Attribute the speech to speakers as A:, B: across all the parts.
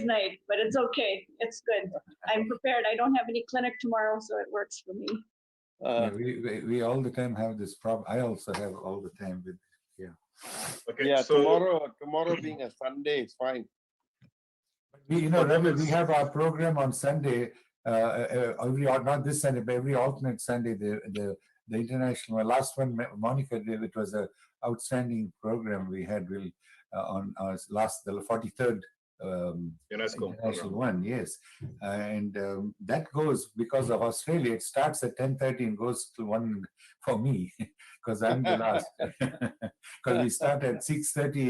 A: night, but it's okay. It's good. I'm prepared. I don't have any clinic tomorrow, so it works for me.
B: Yeah, we all the time have this problem. I also have all the time with, yeah.
C: Okay,
D: Yeah,
C: so
D: tomorrow being a Sunday is fine.
B: Ravi, we have our program on Sunday, not this Sunday, but every alternate Sunday, the international, last one, Monica did, it was a outstanding program we had on our the 43rd
C: UNESCO
B: international
C: program.
B: one, yes. And that goes, because of Australia, it starts at 10:30 and goes to 1 for me, because I'm the last. Because we start at 6:30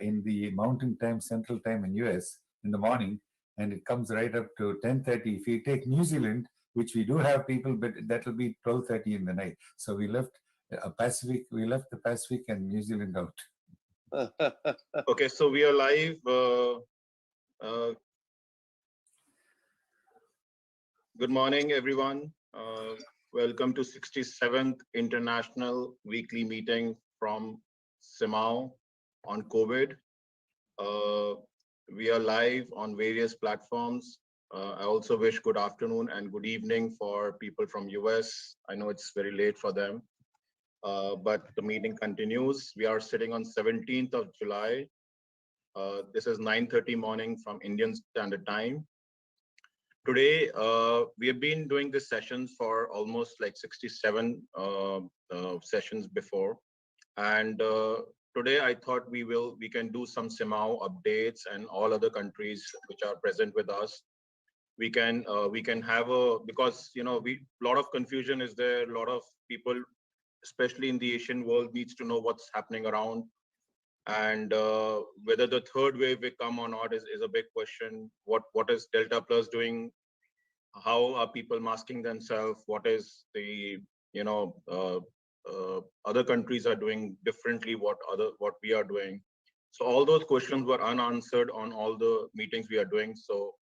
B: in the mountain time, central time in US in the morning, and it comes right up to 10:30. If you take New Zealand, which we do have people, but that will be 12:30 in the night. So we left the Pacific and New Zealand out.
C: Okay, so we are live. Good morning, everyone. Welcome to 67th International Weekly Meeting from CMAAO on COVID. We are live on various platforms. I also wish good afternoon and good evening for people from US. I know it's very late for them, but the meeting continues. We are sitting on 17th of July. This is 9:30 morning from Indian Standard Time. Today, we have been doing this sessions for almost like 67 sessions before. And today I thought we can do some CMAAO updates and all other countries which are present with us. We can have because a lot of confusion is there. A lot of people, especially in the Asian world, needs to know what's happening around. And whether the third wave will come or not is a big question. What is Delta Plus doing? How are people masking themselves? What is the other countries are doing differently? What we are doing? So all those questions were unanswered on all the meetings we are doing. So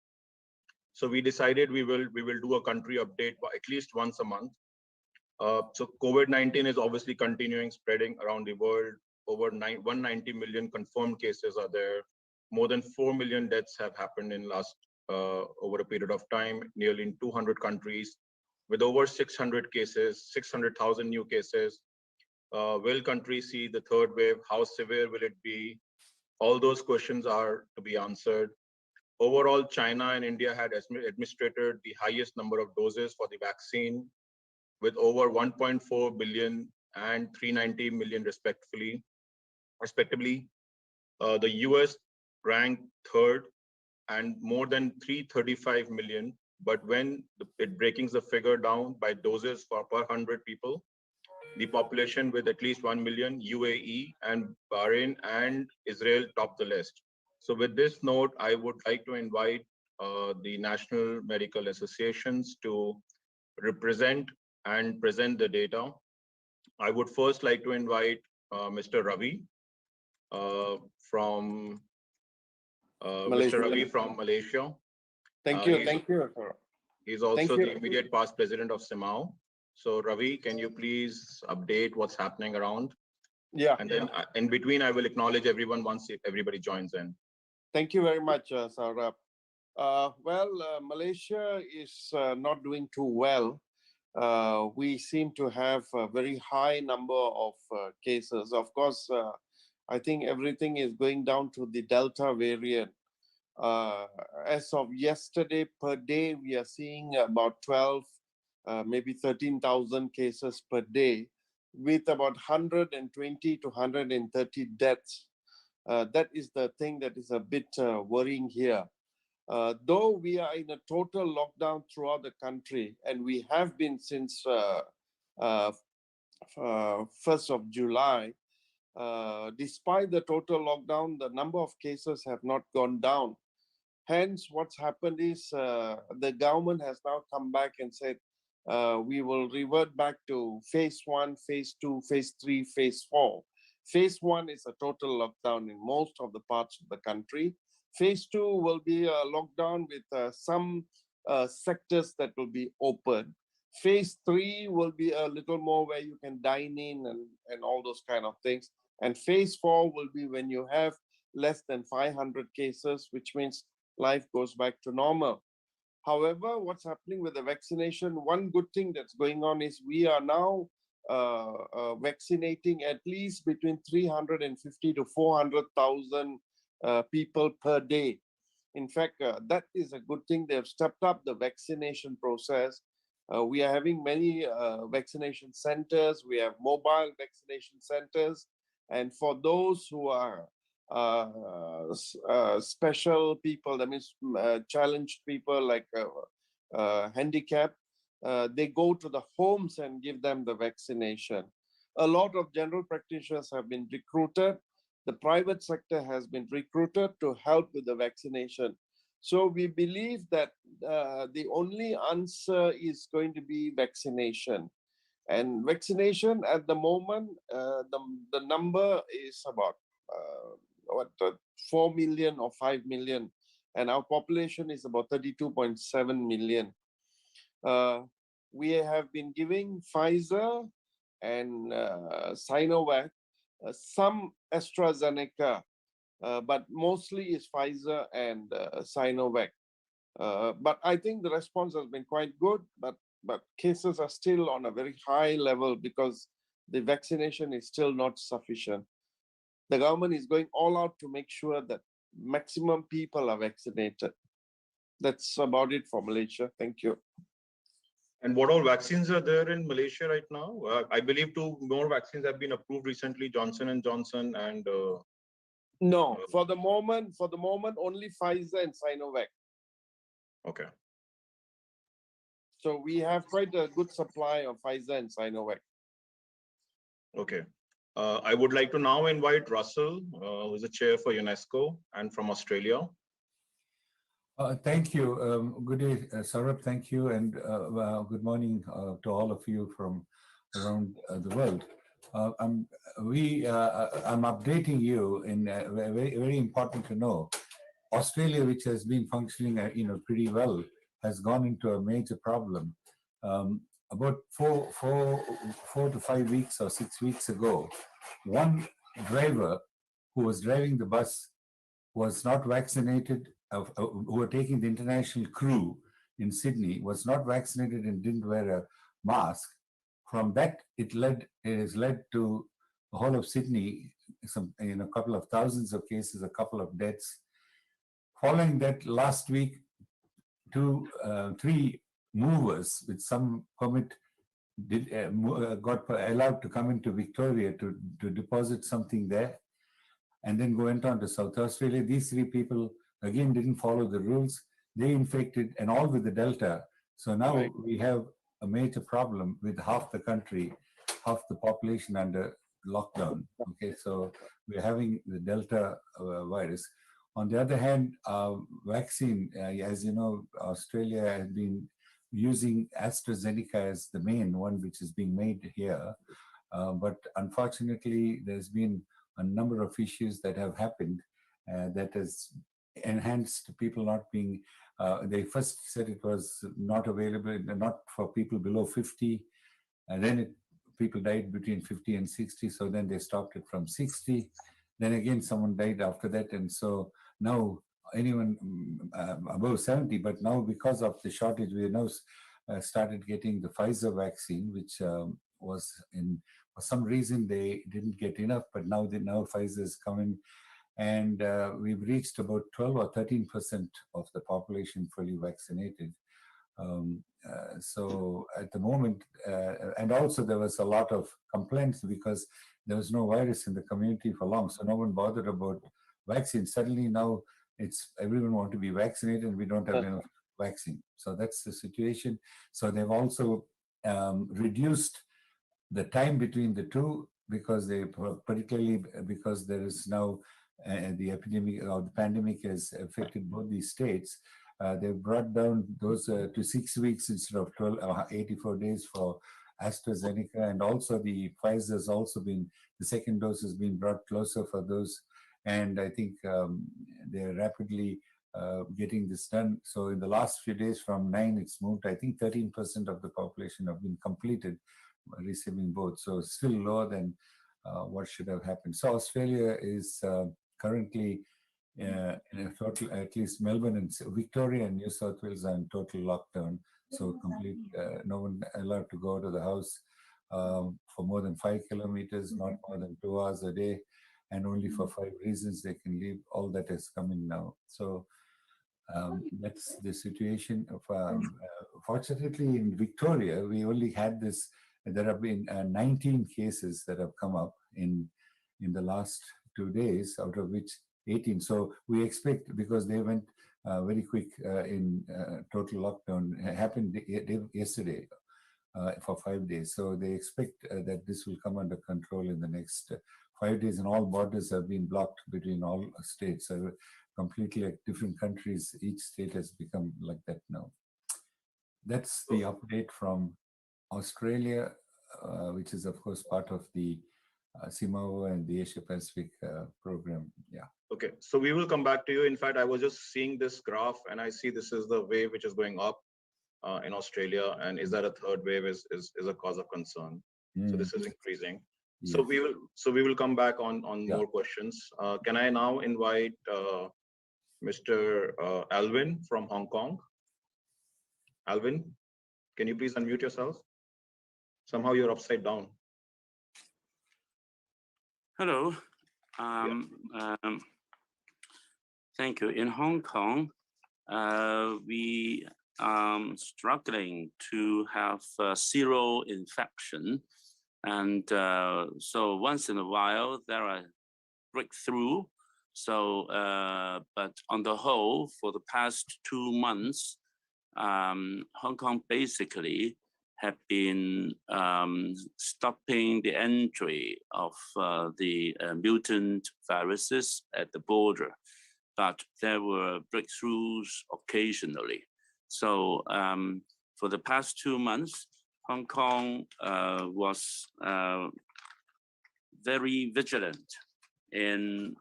C: we decided we will do a country update at least once a month. So COVID-19 is obviously continuing spreading around the world. Over 190 million confirmed cases are there. More than 4 million deaths have happened in last over a period of time, nearly in 200 countries, with over 600 cases, 600,000 new cases. Will countries see the third wave? How severe will it be? All those questions are to be answered. Overall, China and India had administered the highest number of doses for the vaccine, with over 1.4 billion and 390 million respectively. The US ranked third and more than 335 million. But when it breaks the figure down by doses per 100 people, the population with at least 1 million, UAE and Bahrain and Israel top the list. So with this note, I would like to invite the National Medical Associations to represent and present the data. I would first like to invite Mr. Ravi from Mr. Ravi from Malaysia.
D: Thank you.
C: He's also the immediate past president of CMAAO. So Ravi, can you please update what's happening around?
D: Yeah.
C: And then in between, I will acknowledge everyone once everybody joins in.
D: Thank you very much, Saurabh. Malaysia is not doing too well. We seem to have a very high number of cases. Of course, I think everything is going down to the Delta variant. As of yesterday per day, we are seeing about 12, maybe 13,000 cases per day, with about 120 to 130 deaths. That is the thing that is a bit worrying here. Though we are in a total lockdown throughout the country, and we have been since 1st of July, despite the total lockdown, the number of cases have not gone down. Hence, what's happened is the government has now come back and said, we will revert back to phase 1, phase 2, phase 3, phase 4. Phase 1 is a total lockdown in most of the parts of the country. Phase 2 will be a lockdown with some sectors that will be open. Phase 3 will be a little more where you can dine in and all those kind of things. And phase 4 will be when you have less than 500 cases, which means life goes back to normal. However, what's happening with the vaccination, one good thing that's going on is we are now vaccinating at least between 350 to 400,000 people per day. In fact, that is a good thing. They've stepped up the vaccination process. We are having many vaccination centers. We have mobile vaccination centers. And for those who are special people, that means challenged people like handicapped, they go to the homes and give them the vaccination. A lot of general practitioners have been recruited. The private sector has been recruited to help with the vaccination. So we believe that the only answer is going to be vaccination. And vaccination at the moment, the number is about 4 million or 5 million. And our population is about 32.7 million. We have been giving Pfizer and Sinovac, some AstraZeneca, but mostly is Pfizer and Sinovac. But I think the response has been quite good, but cases are still on a very high level because the vaccination is still not sufficient. The government is going all out to make sure that maximum people are vaccinated. That's about it for Malaysia. Thank you.
C: And what all vaccines are there in Malaysia right now? I believe 2 more vaccines have been approved recently, Johnson & Johnson and...
D: No, for the moment, only Pfizer and Sinovac.
C: Okay.
D: So we have quite a good supply of Pfizer and Sinovac.
C: Okay. I would like to now invite Russell, who is the chair for UNESCO and from Australia.
B: Thank you. Good day, Saurabh. Thank you, and good morning to all of you from around the world. I'm updating you in very, very important to know. Australia, which has been functioning, pretty well, has gone into a major problem. About four to 5 weeks or 6 weeks ago, one driver who was driving the bus was not vaccinated, who were taking the international crew in Sydney, was not vaccinated and didn't wear a mask. From that, it has led to the whole of Sydney, a couple of thousands of cases, a couple of deaths. Following that, last week, 3 movers with some permit got allowed to come into Victoria to deposit something there, and then went on to South Australia. These 3 people, again, didn't follow the rules. They infected, and all with the Delta. So now we have a major problem with half the country, half the population under lockdown. Okay, so we're having the Delta virus. On the other hand, vaccine, as you know, Australia has been using AstraZeneca as the main one, which is being made here. But unfortunately, there's been a number of issues that have happened that has enhanced people not being, they first said it was not available, not for people below 50, and then people died between 50 and 60, so then they stopped it from 60. Then again, someone died after that, and so now anyone above 70, but now because of the shortage, we now started getting the Pfizer vaccine, which was for some reason they didn't get enough, but now Pfizer is coming, and we've reached about 12 or 13% of the population fully vaccinated. So at the moment, and also there was a lot of complaints because there was no virus in the community for long, so no one bothered about vaccine. Suddenly now everyone want to be vaccinated and we don't have enough vaccine. So that's the situation. So they've also reduced the time between the two, because particularly because there is now the epidemic or the pandemic has affected both these states. They've brought down those to 6 weeks instead of 84 days for AstraZeneca, and also the Pfizer has also been, the second dose has been brought closer for those, and I think they're rapidly getting this done. So in the last few days, from 9 it's moved, I think 13% of the population have been completed receiving both, so still lower than what should have happened. So Australia is currently in a total, at least Melbourne and Victoria and New South Wales are in total lockdown. So complete, no one allowed to go to the house for more than 5 kilometers, not more than 2 hours a day, and only for 5 reasons they can leave. All that is coming now. So that's the situation. Fortunately, in Victoria, we only had this. There have been 19 cases that have come up in the last 2 days, out of which 18. So we expect, because they went very quick in total lockdown, happened yesterday for 5 days. So they expect that this will come under control in the next 5 days, and all borders have been blocked between all states. So completely like different countries, each state has become like that now. That's the update from Australia, which is of course part of the CMAAO and the Asia Pacific program. Yeah.
C: Okay, so we will come back to you. In fact, I was just seeing this graph and I see this is the wave which is going up in Australia. And is that a third wave is a cause of concern? So this is increasing.
B: Yes.
C: So we will come back on
B: Yeah.
C: more questions. Can I now invite Mr. Alvin from Hong Kong? Alvin, can you please unmute yourself? Somehow you're upside down.
E: Hello. Thank you. In Hong Kong, we are struggling to have zero infection. And so once in a while, there are breakthrough. So, but on the whole, for the past 2 months, Hong Kong basically have been stopping the entry of the mutant viruses at the border, but there were breakthroughs occasionally. So for the past 2 months, Hong Kong was very vigilant in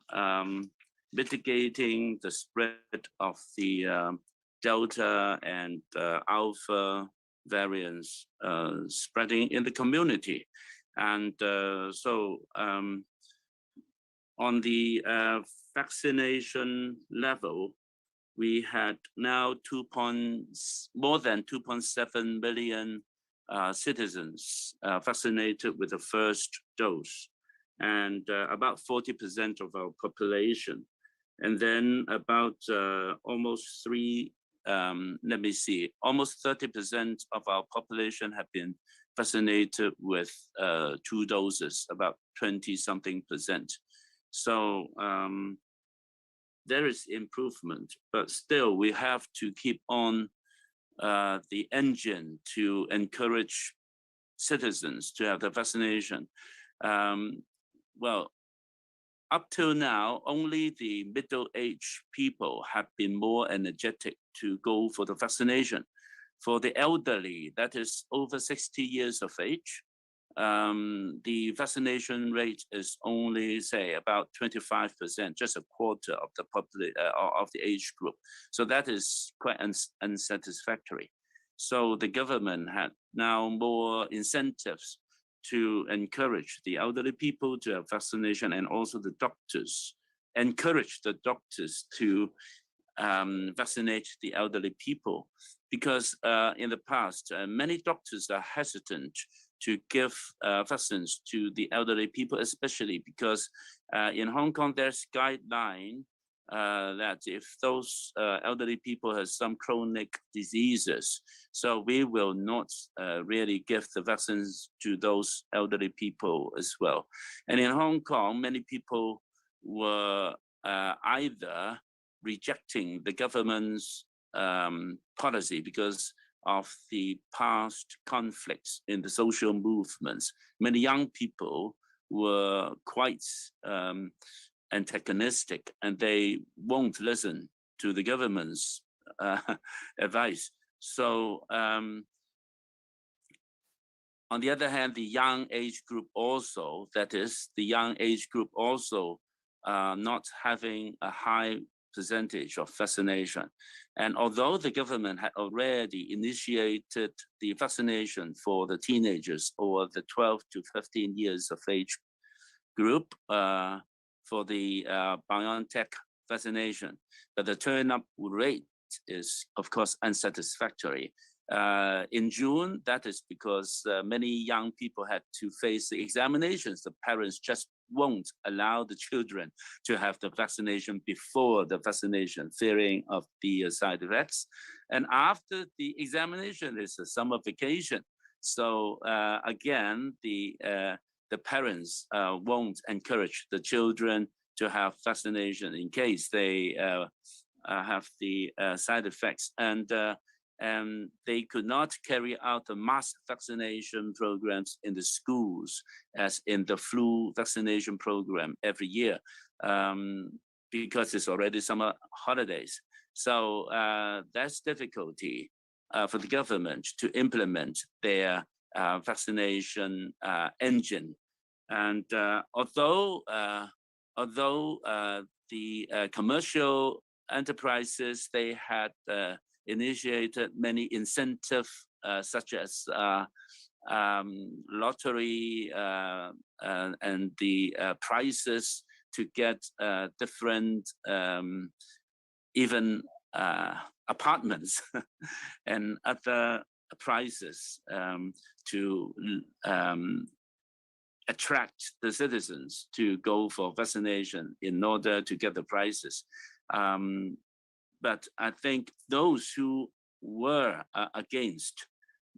E: mitigating the spread of the Delta and Alpha variants spreading in the community. And so on the vaccination level, we had now more than 2.7 million citizens vaccinated with the first dose, and about 40% of our population. And then about almost almost 30% of our population have been vaccinated with 2 doses, about 20-something%. So there is improvement, but still we have to keep on the engine to encourage citizens to have the vaccination. Well, up till now, only the middle-aged people have been more energetic to go for the vaccination. For the elderly, that is over 60 years of age, the vaccination rate is only, say, about 25%, just a quarter of the age group. So that is quite unsatisfactory. So the government had now more incentives to encourage the elderly people to have vaccination, and also the doctors, encourage the doctors to vaccinate the elderly people. Because in the past, many doctors are hesitant to give vaccines to the elderly people, especially because in Hong Kong, there's guideline that if those elderly people have some chronic diseases, so we will not really give the vaccines to those elderly people as well. And in Hong Kong, many people were either rejecting the government's policy because of the past conflicts in the social movements. Many young people were quite antagonistic, and they won't listen to the government's advice. So on the other hand, the young age group also, that is, the young age group also not having a high percentage of vaccination. And although the government had already initiated the vaccination for the teenagers or the 12 to 15 years of age group for the BioNTech vaccination, but the turn-up rate is, of course, unsatisfactory. In June, that is because many young people had to face the examinations. The parents just won't allow the children to have the vaccination before the vaccination, fearing of the side effects. And after the examination is a summer vacation. So again, the parents won't encourage the children to have vaccination in case they have the side effects. And they could not carry out the mass vaccination programs in the schools as in the flu vaccination program every year because it's already summer holidays. So that's difficulty for the government to implement their vaccination engine. And although the commercial enterprises, they had initiated many incentives such as lottery and the prices to get different even apartments and other prices to attract the citizens to go for vaccination in order to get the prices. But I think those who were against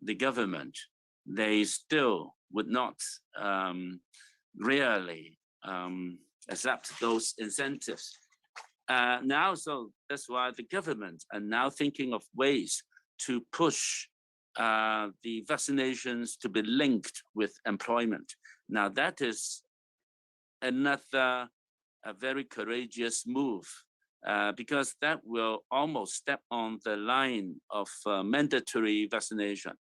E: the government, they still would not really accept those incentives. Now, so that's why the government are now thinking of ways to push the vaccinations to be linked with employment. Now, that is another very courageous move. Because that will almost step on the line of mandatory vaccination.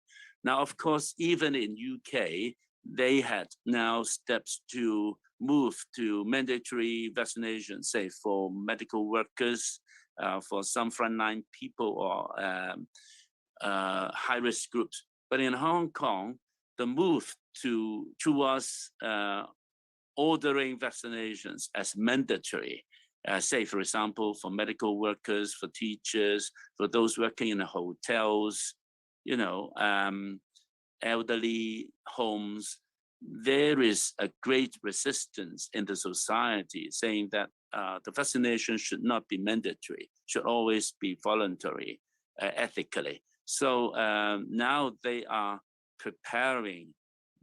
E: Now, of course, even in UK, they had now steps to move to mandatory vaccination, say for medical workers, for some frontline people or high-risk groups. But in Hong Kong, the move towards ordering vaccinations as mandatory, say, for example, for medical workers, for teachers, for those working in the hotels, you know, elderly homes, there is a great resistance in the society saying that the vaccination should not be mandatory, should always be voluntary, ethically. So now they are preparing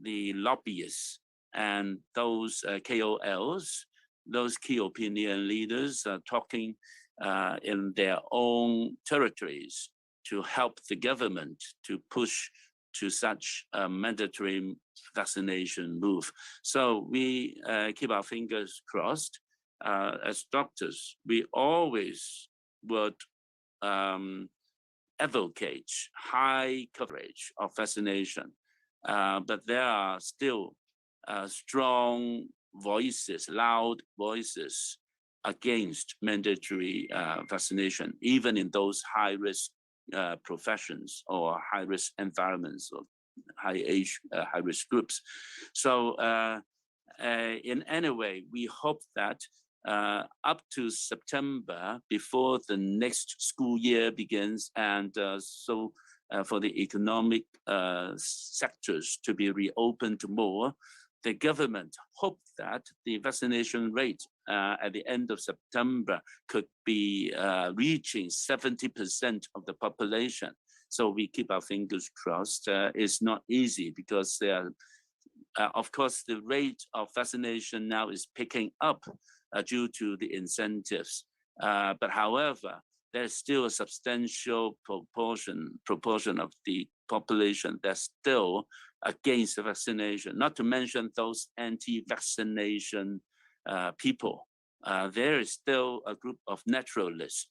E: the lobbyists and those KOLs, those key opinion leaders are talking in their own territories to help the government to push to such a mandatory vaccination move. So we keep our fingers crossed. As doctors, we always would advocate high coverage of vaccination, but there are still strong voices, loud voices against mandatory vaccination, even in those high-risk professions or high-risk environments or high-risk groups. So in any way, we hope that up to September, before the next school year begins, and for the economic sectors to be reopened more, the government hoped that the vaccination rate at the end of September could be reaching 70% of the population. So we keep our fingers crossed. It's not easy because there are, of course, the rate of vaccination now is picking up due to the incentives. But however, there's still a substantial proportion of the population that's still against the vaccination, not to mention those anti-vaccination people. There is still a group of naturalists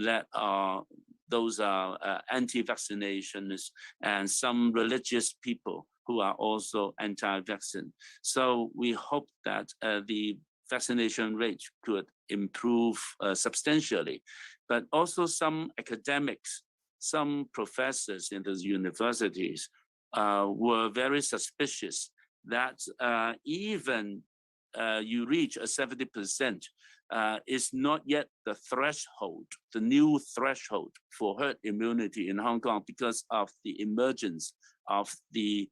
E: that are, those are anti-vaccinationists and some religious people who are also anti-vaccine. So we hope that the vaccination rate could improve substantially, but also some academics, some professors in those universities were very suspicious that even you reach a 70%, is not yet the threshold, the new threshold for herd immunity in Hong Kong because of the emergence of the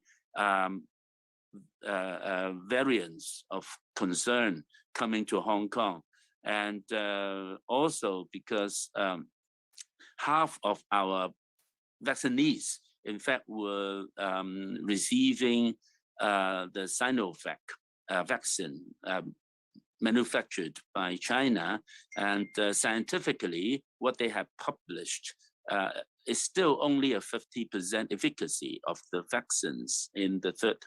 E: variants of concern coming to Hong Kong. And also because half of our vaccinees, in fact, were receiving the Sinovac vaccine manufactured by China. And scientifically, what they have published is still only a 50% efficacy of the vaccines in the third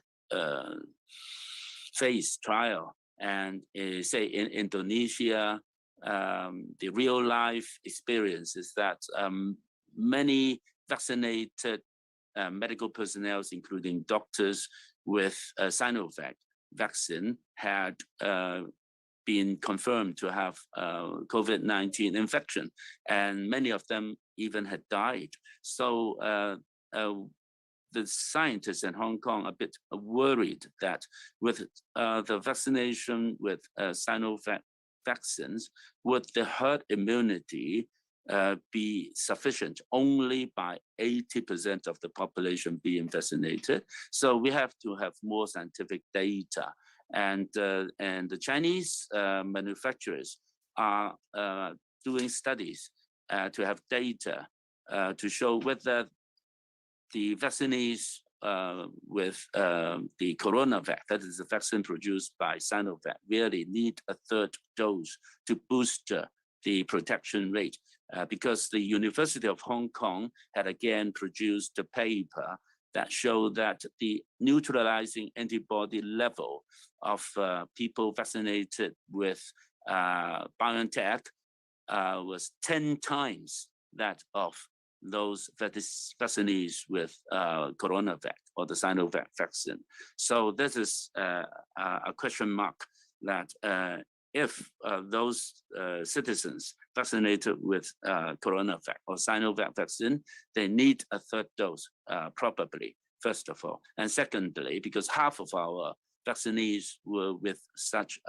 E: phase trial. And say in Indonesia, the real life experience is that many vaccinated medical personnel, including doctors with Sinovac vaccine, had been confirmed to have COVID-19 infection, and many of them even had died. So the scientists in Hong Kong are a bit worried that with the vaccination with Sinovac vaccines, would the herd immunity be sufficient only by 80% of the population being vaccinated? So we have to have more scientific data. And the Chinese manufacturers are doing studies to have data to show whether the vaccinees with the CoronaVac, that is the vaccine produced by Sinovac, really need a third dose to boost the protection rate. Because the University of Hong Kong had again produced a paper that showed that the neutralizing antibody level of people vaccinated with BioNTech was 10 times that of those vaccinees with CoronaVac or the Sinovac vaccine. So this is a question mark that if those citizens vaccinated with CoronaVac or Sinovac vaccine, they need a third dose, probably, first of all. And secondly, because half of our vaccinees were with such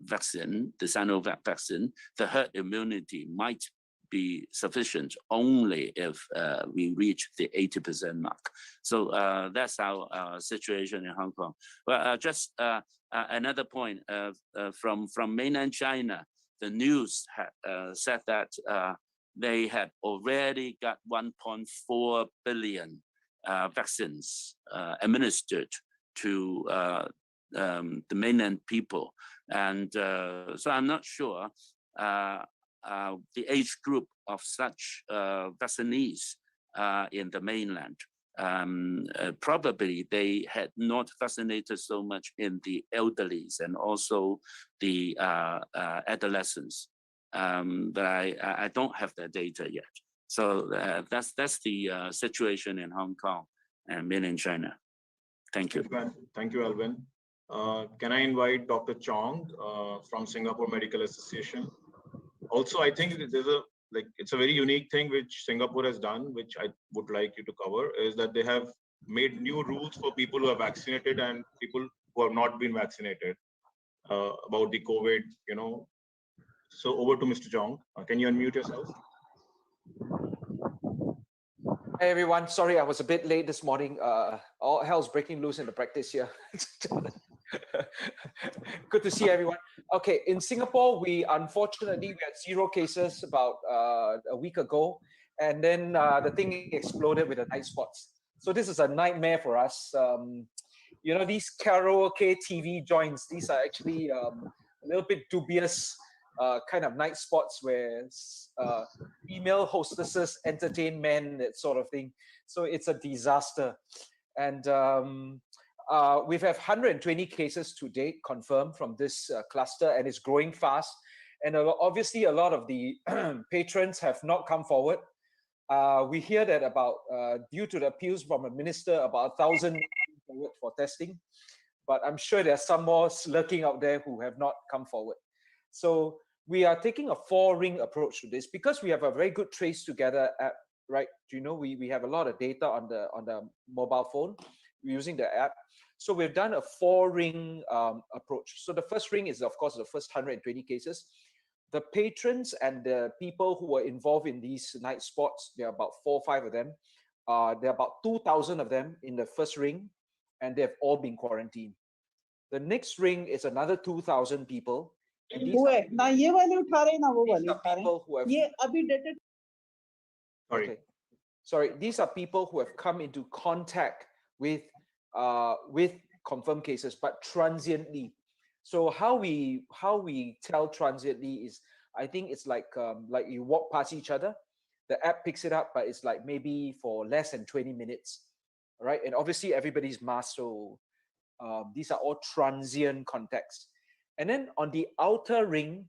E: vaccine, the Sinovac vaccine, the herd immunity might be sufficient only if we reach the 80% mark. So that's our situation in Hong Kong. Well, just another point from mainland China, the news said that they had already got 1.4 billion vaccines administered to the mainland people. And so I'm not sure the age group of such vaccinees in the mainland. Probably they had not vaccinated so much in the elderlies and also the adolescents, but I don't have the data yet. So that's the situation in Hong Kong and mainland China. Thank you.
C: Thank you, Alvin. Can I invite Dr. Chong from Singapore Medical Association? Also, I think there's it's a very unique thing which Singapore has done, which I would like you to cover, is that they have made new rules for people who are vaccinated and people who have not been vaccinated about the COVID, So over to Mr. Chong. Can you unmute yourself?
F: Hey everyone, sorry I was a bit late this morning. All hell's breaking loose in the practice here. Good to see everyone. Okay, in Singapore, unfortunately we had 0 cases about a week ago, and then the thing exploded with the night spots. So this is a nightmare for us. These karaoke TV joints, these are actually a little bit dubious kind of night spots where female hostesses entertain men, that sort of thing. So it's a disaster. And we've had 120 cases to date confirmed from this cluster, and it's growing fast. And obviously a lot of the patrons have not come forward. We hear that about, due to the appeals from a minister, about 1,000 forward for testing. But I'm sure there's some more lurking out there who have not come forward. So we are taking a 4-ring approach to this because we have a very good Trace Together app, right? We have a lot of data on the mobile phone. We're using the app. So we've done a 4-ring approach. So the first ring is, of course, the first 120 cases. The patrons and the people who were involved in these night spots, there are about 4 or 5 of them. There are about 2,000 of them in the first ring, and they've all been quarantined. The next ring is another 2,000 people. And these
G: वो
F: are,
G: है ना, ये वाले उठा रहे हैं ना वो
F: these
G: वाले
F: are
G: उठा रहे हैं।
F: people who have,
G: ये अभी dated
C: Sorry.
F: okay, sorry, these are people who have come into contact with confirmed cases, but transiently. So how we tell transiently is, I think it's like you walk past each other, the app picks it up, but it's like maybe for less than 20 minutes, right? And obviously everybody's masked, so these are all transient contacts. And then on the outer ring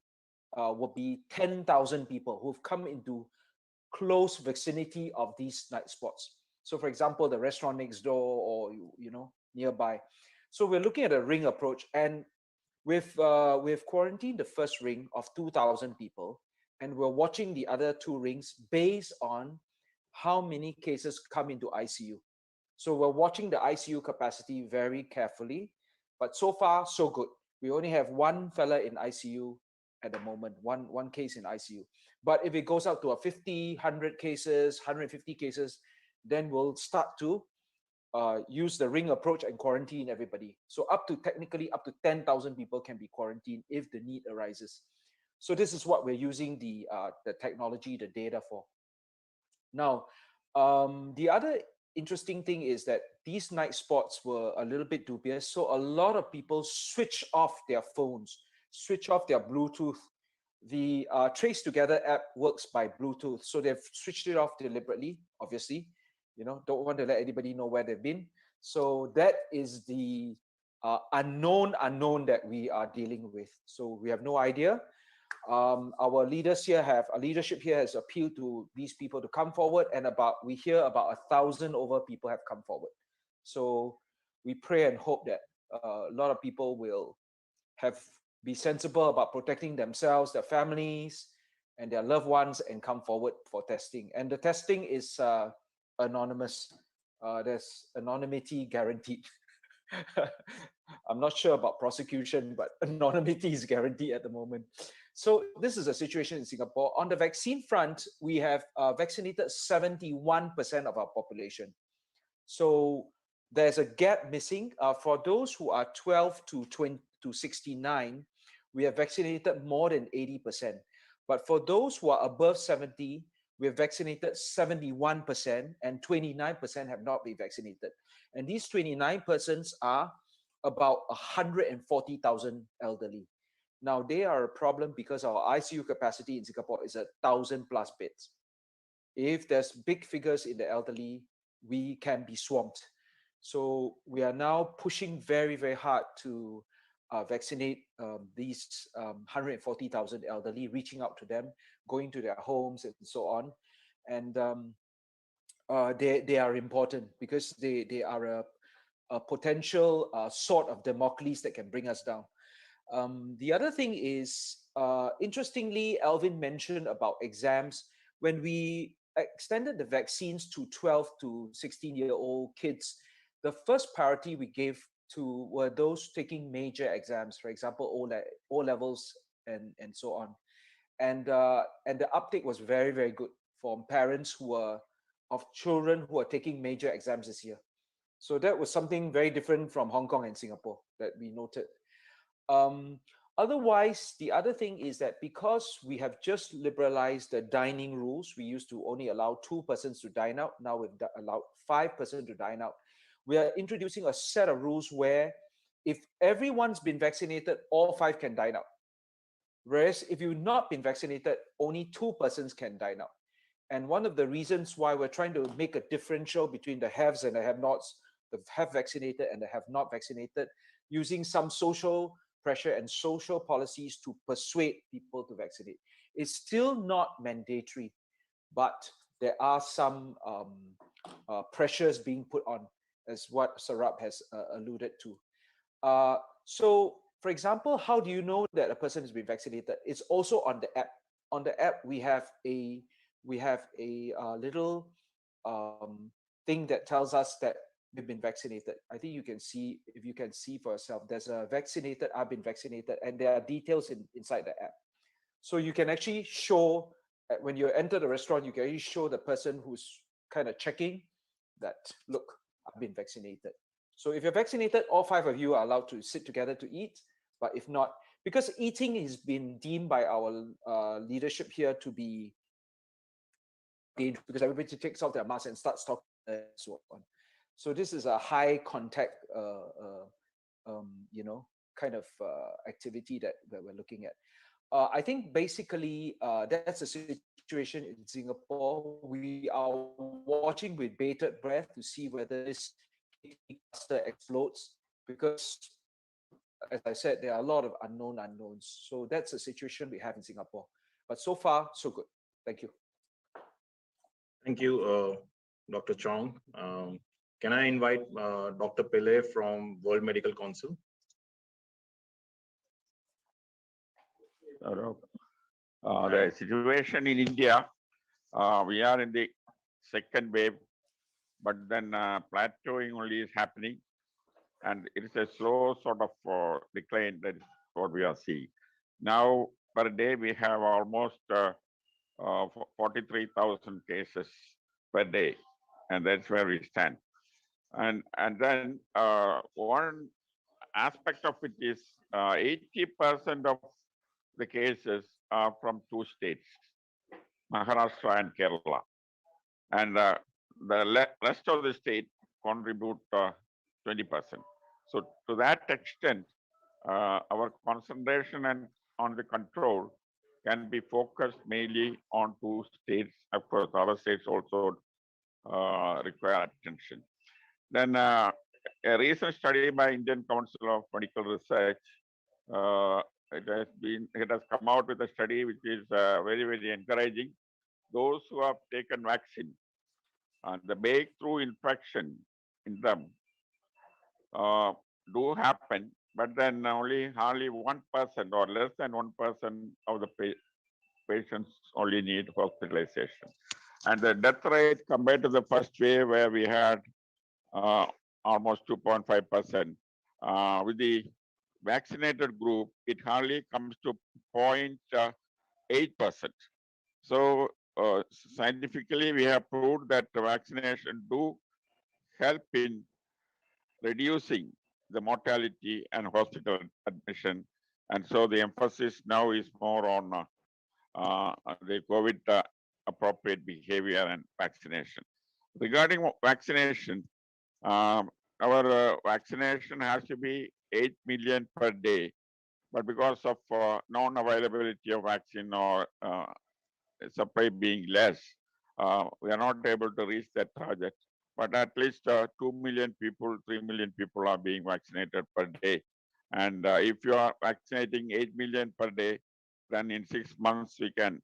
F: will be 10,000 people who've come into close vicinity of these night spots. So for example, the restaurant next door or nearby. So we're looking at a ring approach, and we've quarantined the first ring of 2,000 people, and we're watching the other 2 rings based on how many cases come into ICU. So we're watching the ICU capacity very carefully, but so far so good. We only have 1 fella in ICU at the moment, one case in ICU. But if it goes up to 50, 100 cases, 150 cases, then we'll start to use the ring approach and quarantine everybody. So technically up to 10,000 people can be quarantined if the need arises. So this is what we're using the technology, the data for. Now, the other interesting thing is that these night spots were a little bit dubious. So a lot of people switch off their phones, switch off their Bluetooth. The Trace Together app works by Bluetooth. So they've switched it off deliberately, obviously. Don't want to let anybody know where they've been. So that is the unknown that we are dealing with. So we have no idea. Our leadership here has appealed to these people to come forward, and we hear about 1,000 over people have come forward. So we pray and hope that a lot of people will be sensible about protecting themselves, their families, and their loved ones, and come forward for testing. And the testing is anonymous. There's anonymity guaranteed. I'm not sure about prosecution, but anonymity is guaranteed at the moment. So this is a situation in Singapore. On the vaccine front, we have vaccinated 71% of our population. So there's a gap missing. For those who are 12 to 69, we have vaccinated more than 80%. But for those who are above 70, we have vaccinated 71%, and 29% have not been vaccinated. And these 29% are about 140,000 elderly. Now, they are a problem because our ICU capacity in Singapore is 1,000+ beds. If there's big figures in the elderly, we can be swamped. So we are now pushing very, very hard to vaccinate these 140,000 elderly, reaching out to them, going to their homes and so on. And they are important because they are a potential sword of Damocles that can bring us down. The other thing is, interestingly, Alvin mentioned about exams. When we extended the vaccines to 12 to 16-year-old kids, the first priority we gave to were those taking major exams, for example, O levels and so on. And the uptake was very, very good from parents of children who are taking major exams this year. So that was something very different from Hong Kong and Singapore that we noted. Otherwise, the other thing is that because we have just liberalized the dining rules, we used to only allow 2 persons to dine out. Now we've allowed 5 persons to dine out. We are introducing a set of rules where if everyone's been vaccinated, all 5 can dine out. Whereas if you've not been vaccinated, only 2 persons can dine out. And one of the reasons why we're trying to make a differential between the haves and the have-nots, the have vaccinated and the have not vaccinated, using some social pressure and social policies to persuade people to vaccinate. It's still not mandatory, but there are some pressures being put on, as what Sarab has alluded to. So, for example, how do you know that a person has been vaccinated? It's also on the app. On the app, we have a little thing that tells us that we've been vaccinated. I think you can see, if you can see for yourself, there's a vaccinated, I've been vaccinated, and there are details inside the app. So you can actually show, when you enter the restaurant, you can actually show the person who's kind of checking that, look, I've been vaccinated. So if you're vaccinated, all 5 of you are allowed to sit together to eat. But if not, because eating has been deemed by our leadership here to be dangerous, because everybody takes off their mask and starts talking and so on. So this is a high contact, you know, kind of activity that we're looking at. I think basically that's the situation in Singapore. We are watching with bated breath to see whether this cluster explodes, because, as I said, there are a lot of unknowns. So that's the situation we have in Singapore. But so far, so good. Thank you.
C: Thank you, Dr. Chong. Can I invite Dr. Pillai from World Medical Council?
H: The situation in India, we are in the second wave, but then plateauing only is happening, and it is a slow sort of decline. That is what we are seeing. Now, per day, we have almost 43,000 cases per day, and that's where we stand. And then one aspect of it is 80% of the cases are from 2 states, Maharashtra and Kerala. And the rest of the state contribute 20%. So to that extent, our concentration and on the control can be focused mainly on 2 states. Of course, other states also require attention. Then a recent study by Indian Council of Medical Research, it has come out with a study which is very, very encouraging. Those who have taken vaccine, the breakthrough infection in them do happen, but then only hardly 1% or less than 1% of the patients only need hospitalization. And the death rate compared to the first wave, where we had almost 2.5%, with the vaccinated group, it hardly comes to 0.8%. So scientifically, we have proved that the vaccination do help in reducing the mortality and hospital admission. And so the emphasis now is more on the COVID appropriate behavior and vaccination. Regarding vaccination, our vaccination has to be 8 million per day, but because of non-availability of vaccine or supply being less, we are not able to reach that target. But at least 2 million people, 3 million people are being vaccinated per day. And if you are vaccinating 8 million per day, then in 6 months we can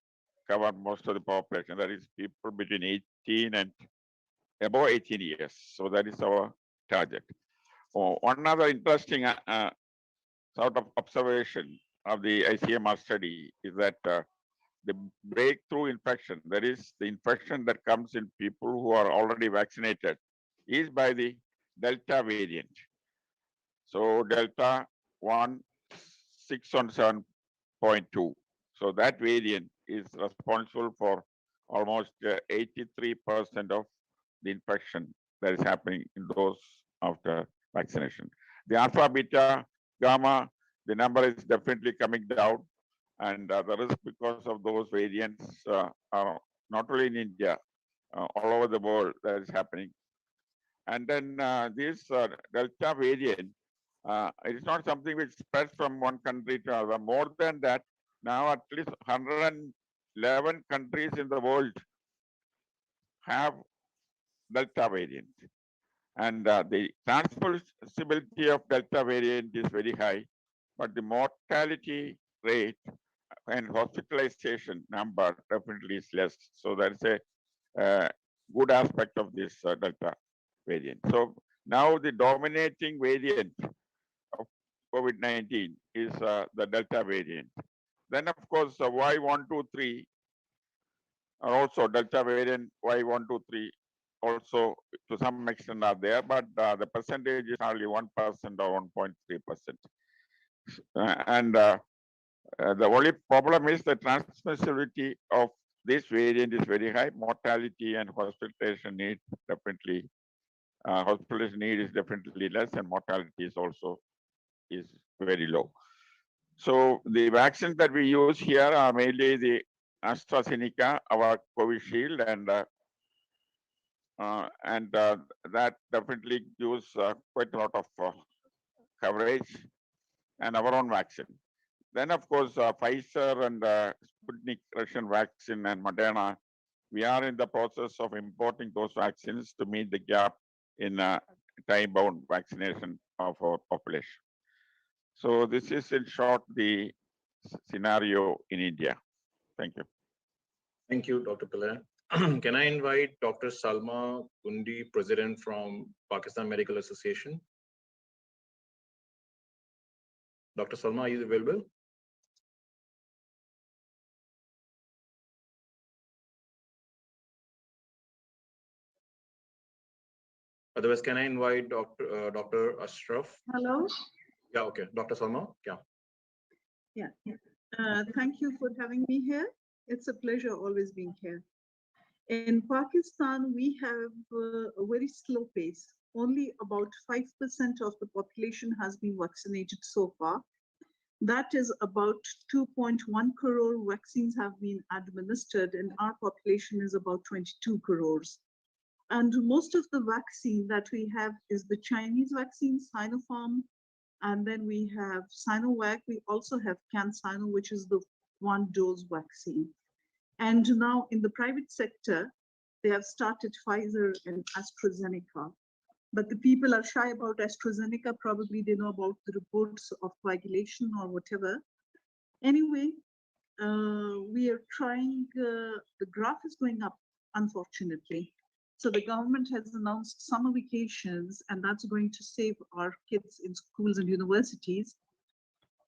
H: cover most of the population. That is people between 18 and above 18 years. So that is our target. One other interesting sort of observation of the ICMR study is that the breakthrough infection, that is the infection that comes in people who are already vaccinated, is by the Delta variant. So Delta 1617.2. So that variant is responsible for almost 83% of the infection that is happening in those after vaccination. The alpha, beta, gamma, the number is definitely coming down. And the risk because of those variants are not only in India, all over the world that is happening. And then this Delta variant, it is not something which spreads from one country to another. More than that, now at least 111 countries in the world have Delta variant. And the transmissibility of Delta variant is very high, but the mortality rate and hospitalization number definitely is less. So that's a good aspect of this Delta variant. So now the dominating variant of COVID-19 is the Delta variant. Then of course Y123 are also Delta variant Y123 also to some extent are there, but the percentage is only 1% or 1.3%. The only problem is the transmissibility of this variant is very high. Mortality and hospitalization need definitely, hospitalization need is definitely less, and mortality is also very low. So the vaccines that we use here are mainly the AstraZeneca, our Covishield, and that definitely gives quite a lot of coverage, and our own vaccine. Then, of course, Pfizer and Sputnik Russian vaccine and Moderna, we are in the process of importing those vaccines to meet the gap in time-bound vaccination of our population. So this is in short the scenario in India. Thank you.
C: Thank you, Dr. Pillai. Can I invite Dr. Salma Kundi, President from Pakistan Medical Association? Dr. Salma, are you available? Otherwise, can I invite Dr. Ashraf?
G: Hello.
C: Yeah, okay. Dr. Salma, yeah.
G: Thank you for having me here. It's a pleasure always being here. In Pakistan, we have a very slow pace. Only about 5% of the population has been vaccinated so far. That is about 2.1 crore vaccines have been administered, and our population is about 22 crores. And most of the vaccine that we have is the Chinese vaccine, Sinopharm, and then we have Sinovac. We also have CanSino, which is the one-dose vaccine. And now in the private sector, they have started Pfizer and AstraZeneca. But the people are shy about AstraZeneca. Probably they know about the reports of coagulation or whatever. Anyway, we are trying, the graph is going up, unfortunately. So the government has announced summer vacations, and that's going to save our kids in schools and universities.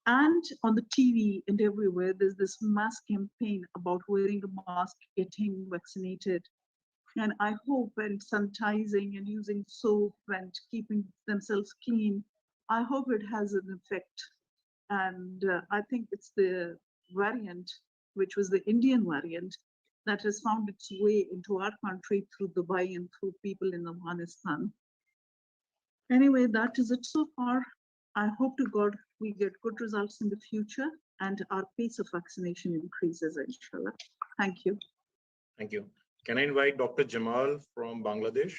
G: And on the TV and everywhere, there's this mass campaign about wearing a mask, getting vaccinated. And I hope, and sanitizing and using soap and keeping themselves clean, I hope it has an effect. And I think it's the variant, which was the Indian variant, that has found its way into our country through Dubai and through people in Afghanistan. Anyway, that is it so far. I hope to God we get good results in the future and our pace of vaccination increases, inshallah. Thank you.
C: Thank you. Can I invite Dr. Jamal from Bangladesh?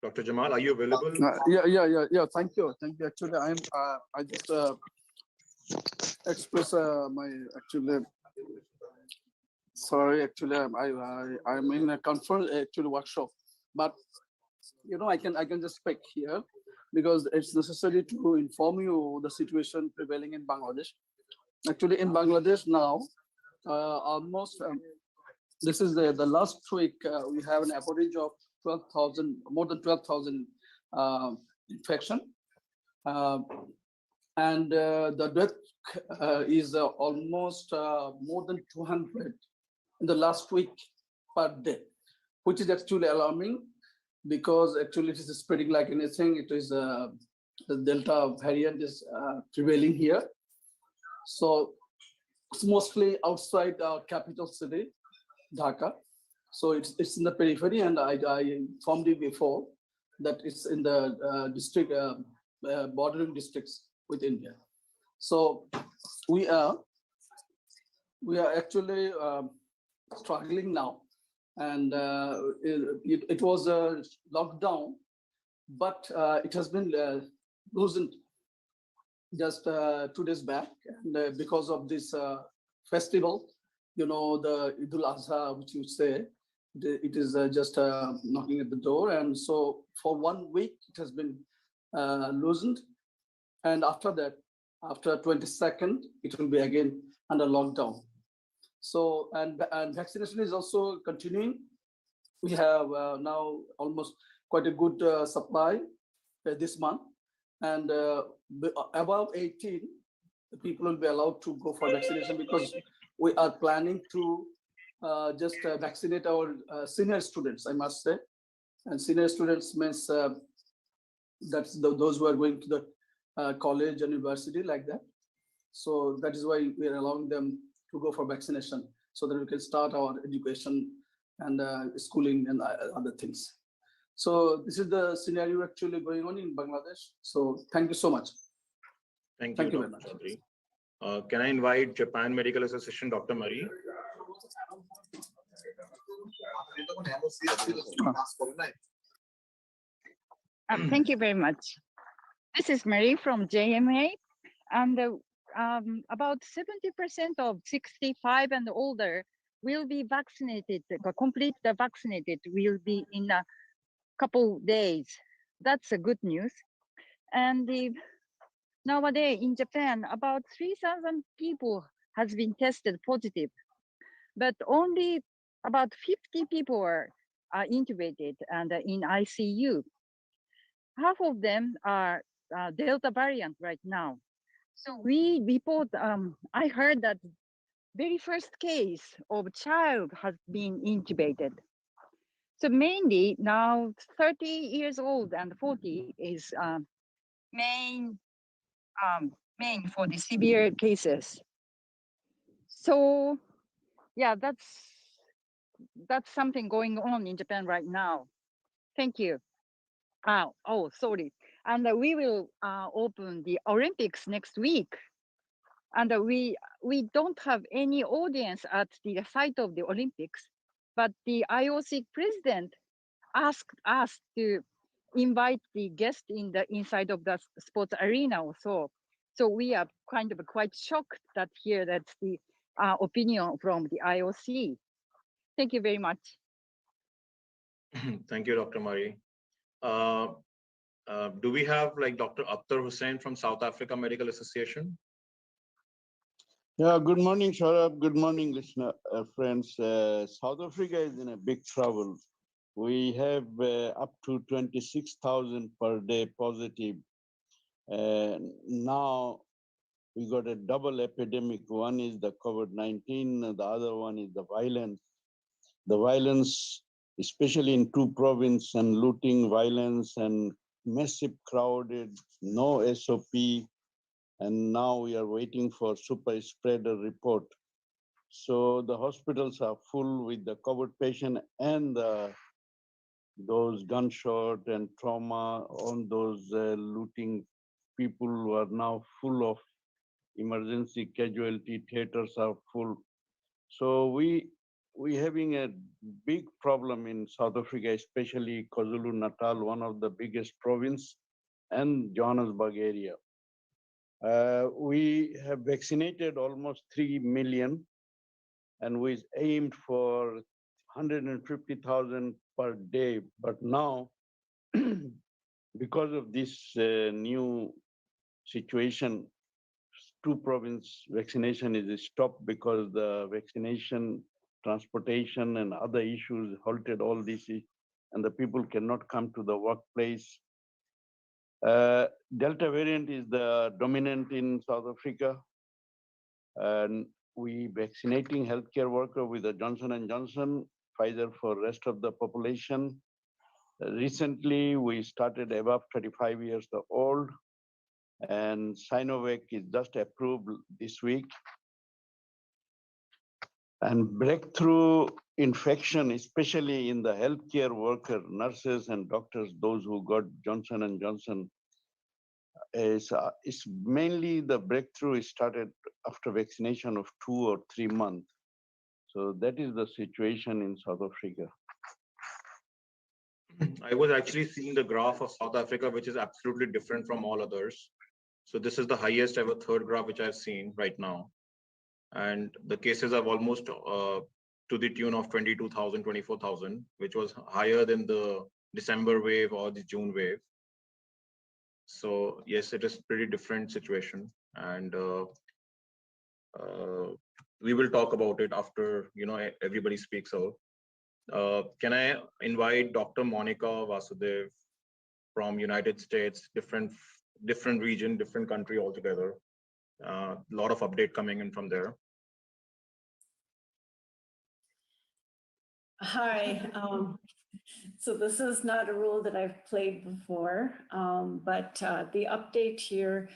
C: Dr. Jamal, are you available?
I: Yeah. Thank you. Actually, I just express my sorry. Actually, I'm in a conference workshop, but I can just speak here because it's necessary to inform you the situation prevailing in Bangladesh. Actually, in Bangladesh now, almost this is the last week we have an average of 12,000, more than 12,000 infection, and the death is almost more than 200 in the last week per day, which is actually alarming because actually it is spreading like anything. It is the Delta variant is prevailing here, so it's mostly outside our capital city, Dhaka. So it's in the periphery, and I informed you before that it's in the district, bordering districts with India. So we are actually struggling now, and it was a lockdown, but it has been loosened just 2 days back, and because of this festival, the Idul Adha, which you say, it is just knocking at the door, and so for 1 week it has been loosened, and after that, after 22nd, it will be again under lockdown. So and vaccination is also continuing. We have now almost quite a good supply this month, and above 18, the people will be allowed to go for vaccination because we are planning to just vaccinate our senior students, I must say. And senior students means that's those who are going to the college and university like that. So that is why we are allowing them to go for vaccination so that we can start our education and schooling and other things. So this is the scenario actually going on in Bangladesh. So thank you so much.
C: Thank you very much. Can I invite Japan Medical Association, Dr. Marie?
J: Thank you very much. This is Marie from JMA, and about 70% of 65 and older will be vaccinated, complete vaccinated will be in a couple days. That's a good news. And nowadays in Japan, about 3,000 people has been tested positive, but only about 50 people are intubated and in ICU. Half of them are Delta variant right now. So we report, I heard that very first case of child has been intubated. So mainly now 30 years old and 40 is main for the severe cases. So yeah, that's something going on in Japan right now. Thank you. Oh, sorry. And we will open the Olympics next week. And we don't have any audience at the site of the Olympics, but the IOC president asked us to invite the guest in the inside of the sports arena also. So we are kind of quite shocked that here that's the opinion from the IOC. Thank you very much.
C: Thank you, Dr. Marie. Do we have like Dr. Akhtar Hussain from South Africa Medical Association?
K: Yeah, good morning, Saurabh. Good morning, listener friends. South Africa is in a big trouble. We have up to 26,000 per day positive. Now we got a double epidemic. One is the COVID-19, the other one is the violence. The violence, especially in two provinces, and looting violence and massive crowded, no SOP. And now we are waiting for super spreader report. So the hospitals are full with the COVID patient and those gunshot and trauma on those looting people who are now full of emergency casualty. Theaters are full. So we having a big problem in South Africa, especially KwaZulu-Natal, one of the biggest province, and Johannesburg area. We have vaccinated almost 3 million, and we aimed for 150,000 per day. But now, because of this new situation, two province vaccination is stopped because the vaccination, transportation, and other issues halted all this, and the people cannot come to the workplace. Delta variant is the dominant in South Africa, and we vaccinating healthcare worker with the Johnson & Johnson, Pfizer for rest of the population. Recently, we started above 35 years old, and Sinovac is just approved this week. And breakthrough infection, especially in the healthcare worker, nurses and doctors, those who got Johnson & Johnson, is mainly the breakthrough started after vaccination of 2 or 3 months. So that is the situation in South Africa.
C: I was actually seeing the graph of South Africa, which is absolutely different from all others. So this is the highest ever third graph which I've seen right now. And the cases are almost to the tune of 22,000, 24,000, which was higher than the December wave or the June wave. So yes, it is pretty different situation. And we will talk about it after, everybody speaks out. Can I invite Dr. Monica Vasudev from United States, different region, different country altogether. A lot of update coming in from there.
A: Hi. So this is not a role that I've played before, but the update here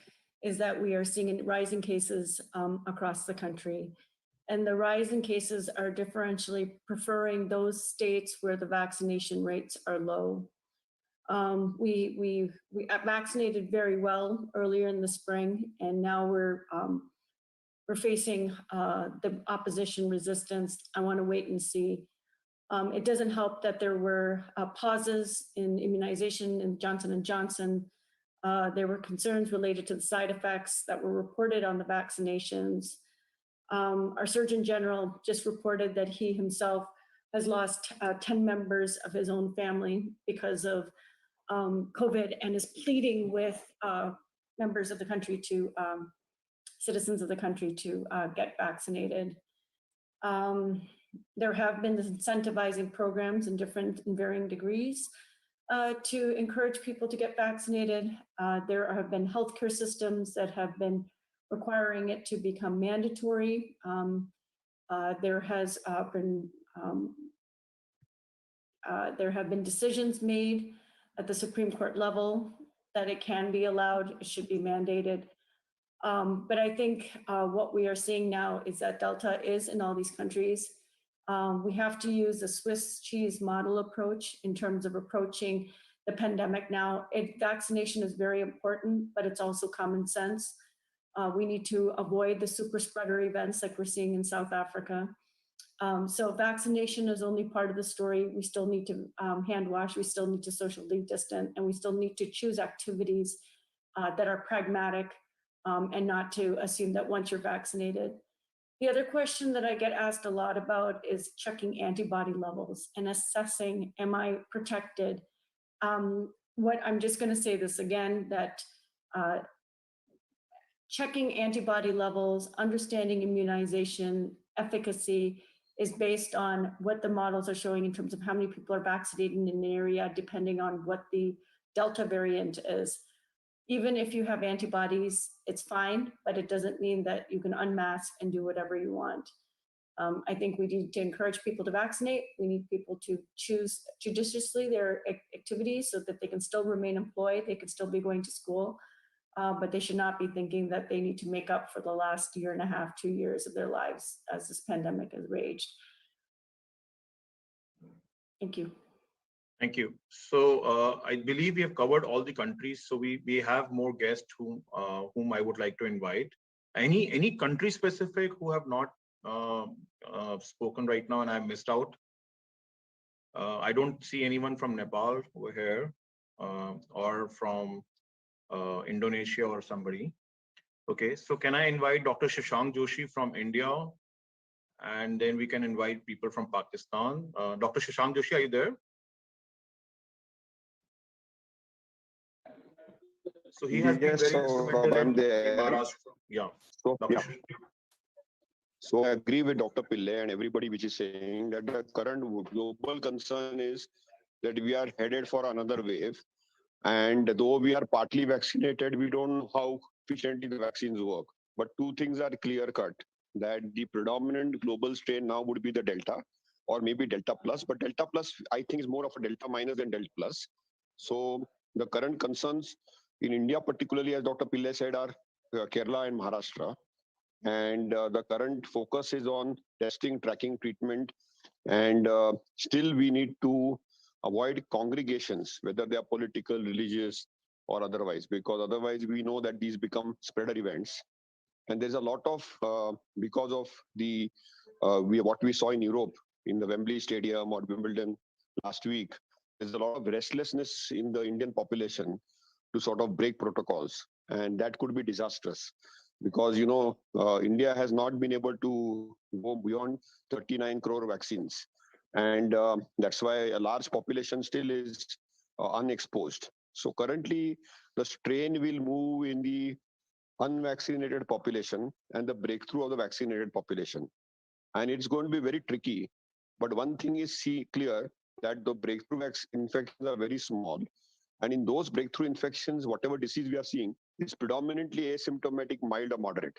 A: is that we are seeing rising cases across the country. And the rise in cases are differentially preferring those states where the vaccination rates are low. We vaccinated very well earlier in the spring, and now we're facing the opposition resistance. I want to wait and see. It doesn't help that there were pauses in immunization in Johnson & Johnson. There were concerns related to the side effects that were reported on the vaccinations. Our Surgeon General just reported that he himself has lost 10 members of his own family because of COVID, and is pleading with members of the country to, citizens of the country to get vaccinated. There have been incentivizing programs in varying degrees to encourage people to get vaccinated. There have been healthcare systems that have been requiring it to become mandatory. There have been decisions made at the Supreme Court level that it can be allowed, it should be mandated. But I think what we are seeing now is that Delta is in all these countries. We have to use the Swiss cheese model approach in terms of approaching the pandemic now. Vaccination is very important, but it's also common sense. We need to avoid the super spreader events like we're seeing in South Africa. So vaccination is only part of the story. We still need to hand wash, we still need to socially distance, and we still need to choose activities that are pragmatic and not to assume that once you're vaccinated. The other question that I get asked a lot about is checking antibody levels and assessing, am I protected? I'm just gonna say this again, that checking antibody levels, understanding immunization efficacy is based on what the models are showing in terms of how many people are vaccinated in an area, depending on what the Delta variant is. Even if you have antibodies, it's fine, but it doesn't mean that you can unmask and do whatever you want. I think we need to encourage people to vaccinate. We need people to choose judiciously their activities so that they can still remain employed, they can still be going to school, but they should not be thinking that they need to make up for the last 1.5 to 2 years of their lives as this pandemic has raged. Thank you.
C: Thank you. So I believe we have covered all the countries. So we have more guests whom I would like to invite. Any country specific who have not spoken right now and I missed out? I don't see anyone from Nepal over here or from Indonesia or somebody. Okay, so can I invite Dr. Shashank Joshi from India? And then we can invite people from Pakistan. Dr. Shashank Joshi, are you there? So he has been very instrumental in Maharashtra. Yeah.
L: So I agree with Dr. Pillai and everybody which is saying that the current global concern is that we are headed for another wave. And though we are partly vaccinated, we don't know how efficiently the vaccines work. But two things are clear cut, that the predominant global strain now would be the Delta or maybe Delta plus, but Delta plus I think is more of a Delta minus than Delta plus. So the current concerns in India, particularly as Dr. Pillai said, are Kerala and Maharashtra. And the current focus is on testing, tracking, treatment. And still we need to avoid congregations, whether they are political, religious, or otherwise, because otherwise we know that these become spreader events. And there's a lot of, because of the what we saw in Europe, in the Wembley Stadium or Wimbledon last week, there's a lot of restlessness in the Indian population to sort of break protocols. And that could be disastrous because, you know, India has not been able to go beyond 39 crore vaccines. And that's why a large population still is unexposed. So currently, the strain will move in the unvaccinated population and the breakthrough of the vaccinated population. And it's going to be very tricky. But one thing is clear that the breakthrough infections are very small. And in those breakthrough infections, whatever disease we are seeing is predominantly asymptomatic, mild or moderate.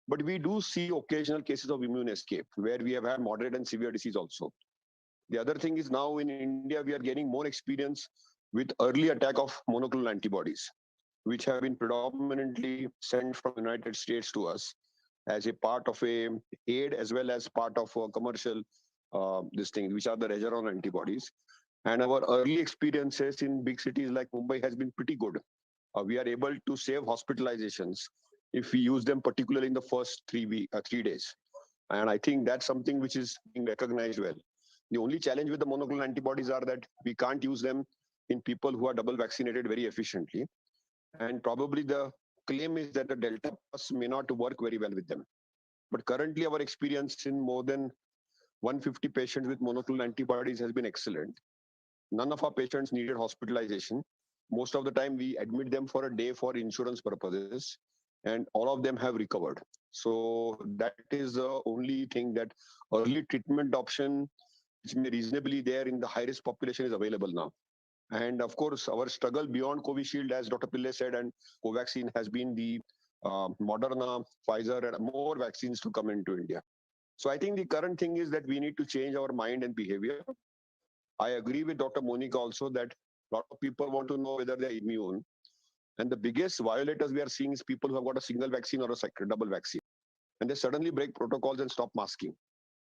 L: But we do see occasional cases of immune escape where we have had moderate and severe disease also. The other thing is now in India, we are getting more experience with early attack of monoclonal antibodies, which have been predominantly sent from United States to us as a part of a aid as well as part of a commercial this thing, which are the Regeneron antibodies. And our early experiences in big cities like Mumbai has been pretty good. We are able to save hospitalizations if we use them, particularly in the first 3 days. And I think that's something which is being recognized well. The only challenge with the monoclonal antibodies are that we can't use them in people who are double vaccinated very efficiently. And probably the claim is that the Delta Plus may not work very well with them. But currently our experience in more than 150 patients with monoclonal antibodies has been excellent. None of our patients needed hospitalization. Most of the time we admit them for a day for insurance purposes, and all of them have recovered. So that is the only thing, that early treatment option, which may reasonably there in the high-risk population, is available now. And of course, our struggle beyond Covishield, as Dr. Pillai said, and Covaxin has been the Moderna, Pfizer, and more vaccines to come into India. So I think the current thing is that we need to change our mind and behavior. I agree with Dr. Monica also that a lot of people want to know whether they're immune. And the biggest violators we are seeing is people who have got a single vaccine or a double vaccine. And they suddenly break protocols and stop masking.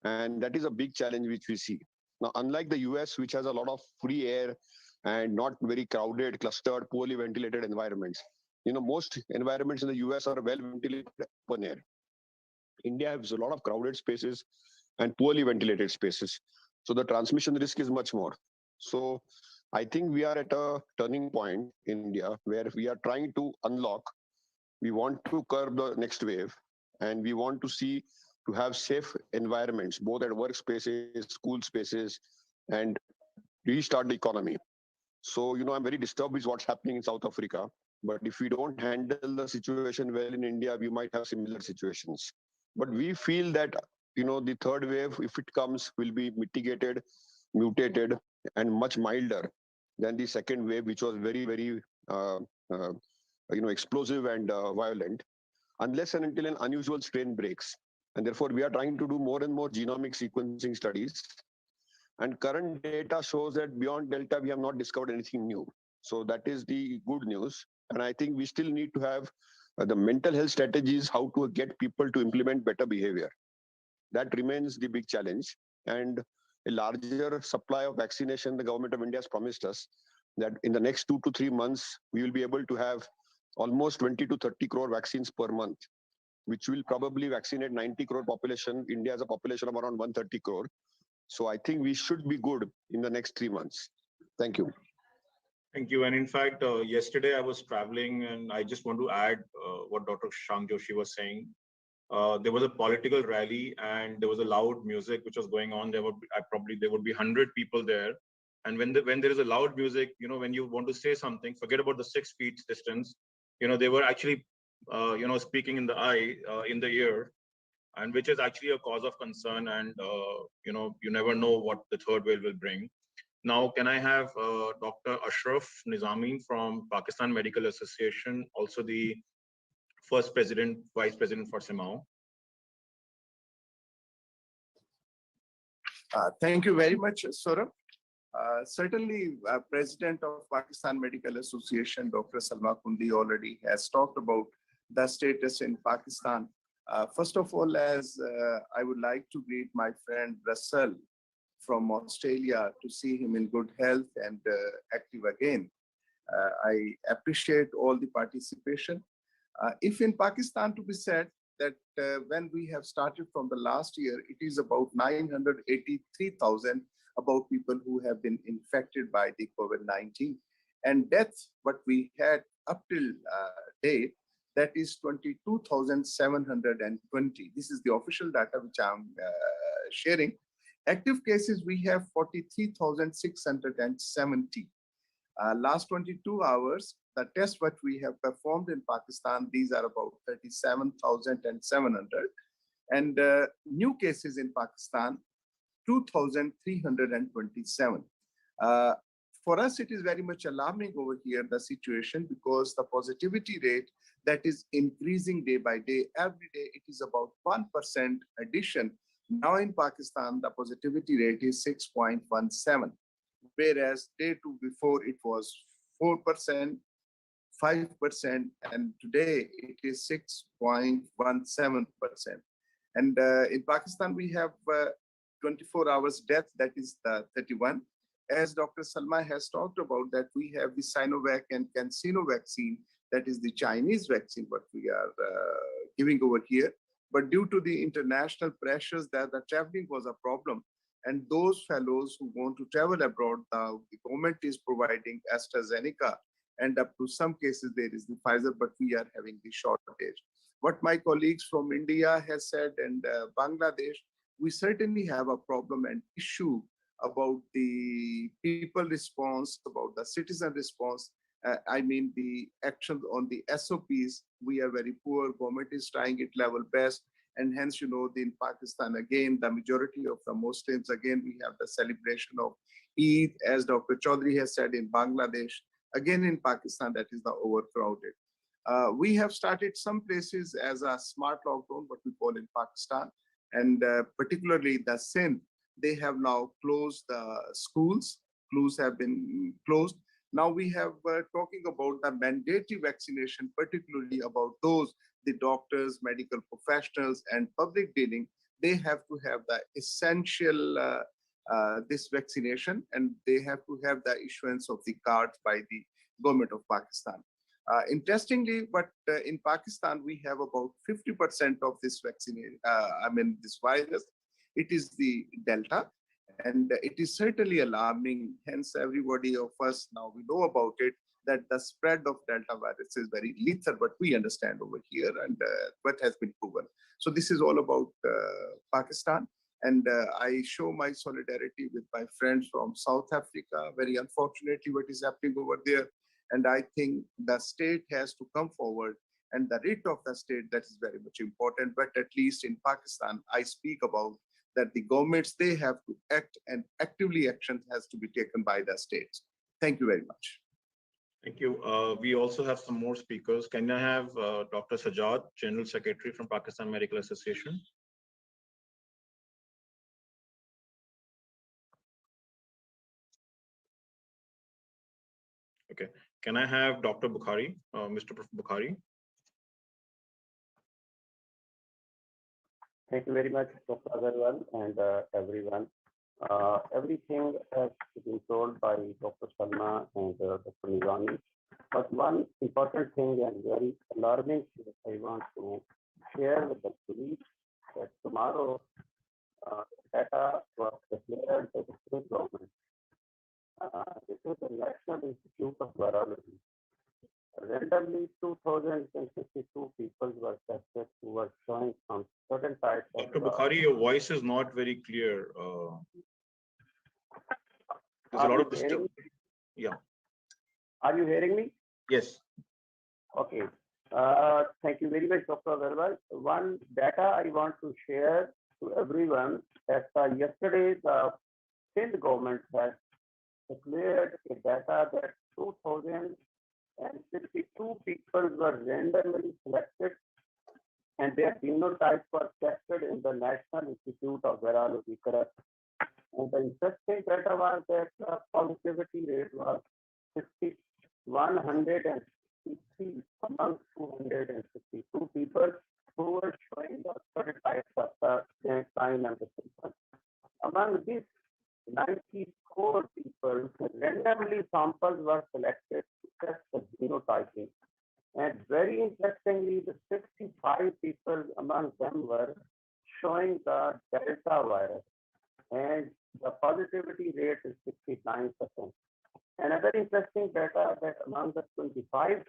L: And that is a big challenge which we see. Now, unlike the US, which has a lot of free air and not very crowded, clustered, poorly ventilated environments, most environments in the US are well ventilated, open air. India has a lot of crowded spaces and poorly ventilated spaces. So the transmission risk is much more. So I think we are at a turning point in India where we are trying to unlock. We want to curb the next wave, and we want to see to have safe environments, both at workspaces, school spaces, and restart the economy. So, I'm very disturbed with what's happening in South Africa. But if we don't handle the situation well in India, we might have similar situations. But we feel that, the third wave, if it comes, will be mitigated, mutated, and much milder than the second wave, which was very, very, explosive and violent, unless and until an unusual strain breaks. And therefore, we are trying to do more and more genomic sequencing studies. And current data shows that beyond Delta, we have not discovered anything new. So that is the good news. And I think we still need to have the mental health strategies, how to get people to implement better behavior. That remains the big challenge. And a larger supply of vaccination, the government of India has promised us that in the next 2 to 3 months, we will be able to have almost 20 to 30 crore vaccines per month, which will probably vaccinate 90 crore population. India has a population of around 130 crore. So I think we should be good in the next 3 months. Thank you.
C: Thank you. And in fact, yesterday I was traveling, and I just want to add what Dr. Shank Joshi was saying. There was a political rally, and there was a loud music which was going on. There would be 100 people there. And when there is a loud music, when you want to say something, forget about the 6 feet distance. They were actually, speaking in the eye, in the ear, and which is actually a cause of concern. And you never know what the third wave will bring. Now, can I have Dr. Ashraf Nizami from Pakistan Medical Association, also the first vice president for CMAAO?
M: Thank you very much, Saurabh. Certainly, President of Pakistan Medical Association, Dr. Salma Kundi, already has talked about the status in Pakistan. First of all, as I would like to greet my friend Russell from Australia, to see him in good health and active again. I appreciate all the participation. If in Pakistan to be said that when we have started from the last year, it is about 983,000 about people who have been infected by the COVID-19. And deaths, what we had up till date, that is 22,720. This is the official data which I'm sharing. Active cases, we have 43,670. Last 22 hours, the tests what we have performed in Pakistan, these are about 37,700. And new cases in Pakistan, 2,327. For us, it is very much alarming over here, the situation, because the positivity rate that is increasing day by day, every day, it is about 1% addition Now in Pakistan, the positivity rate is 6.17, whereas day two before it was 4%, 5%, and today it is 6.17%. And in Pakistan, we have 24 hours death, that is the 31. As Dr. Salma has talked about, that we have the Sinovac and CanSino vaccine, that is the Chinese vaccine, what we are giving over here. But due to the international pressures, that the traveling was a problem. And those fellows who want to travel abroad, the government is providing AstraZeneca, and up to some cases there is the Pfizer, but we are having the shortage. What my colleagues from India has said and Bangladesh, we certainly have a problem and issue about the people response, about the citizen response. I mean, the actions on the SOPs, we are very poor. Government is trying it level best. And hence, you know, in Pakistan, again, the majority of the Muslims, again, we have the celebration of Eid, as Dr. Chaudhary has said, in Bangladesh. Again, in Pakistan, that is the overcrowded. We have started some places as a smart lockdown, what we call in Pakistan, and particularly the Sindh, they have now closed the schools. Schools have been closed. Now we have talking about the mandatory vaccination, particularly about those, the doctors, medical professionals, and public dealing. They have to have the essential this vaccination, and they have to have the issuance of the cards by the government of Pakistan. Interestingly, but in Pakistan, we have about 50% of this vaccine, this virus. It is the Delta, and it is certainly alarming. Hence, everybody of us now, we know about it, that the spread of Delta virus is very lethal, but we understand over here, and what has been proven. So this is all about Pakistan. And I show my solidarity with my friends from South Africa. Very unfortunately, what is happening over there. And I think the state has to come forward, and the rate of the state, that is very much important. But at least in Pakistan, I speak about that the governments, they have to act, and actively action has to be taken by the states. Thank you very much.
C: Thank you. We also have some more speakers. Can I have Dr. Sajjad, General Secretary from Pakistan Medical Association? Okay. Can I have Dr. Bukhari, Mr. Bukhari?
N: Thank you very much, Dr. Agarwal, and everyone. Everything has been told by Dr. Salma and Dr. Nizami. But one important thing and very alarming thing I want to share with the colleagues, that tomorrow data was declared by the state government. This is the National Institute of Virology. Randomly, 2,062 people were tested who were showing some certain types of.
C: Dr. Bukhari, your voice is not very clear. There's a lot of disturbance. Yeah.
N: Are you hearing me?
C: Yes.
N: Okay. Thank you very much, Dr. Agarwal. One data I want to share to everyone that yesterday the state government has declared a data that 2,062 people were randomly selected, and their phenotypes were tested in the National Institute of Virology, correct? And the interesting data was that the positivity rate was 163 among 262 people who were showing the certain types of the sign and the symptoms. Among these 94 people, randomly samples were selected to test the genotyping. And very interestingly, the 65 people among them were showing the Delta virus, and the positivity rate is 69%. Another interesting data that among the 25%,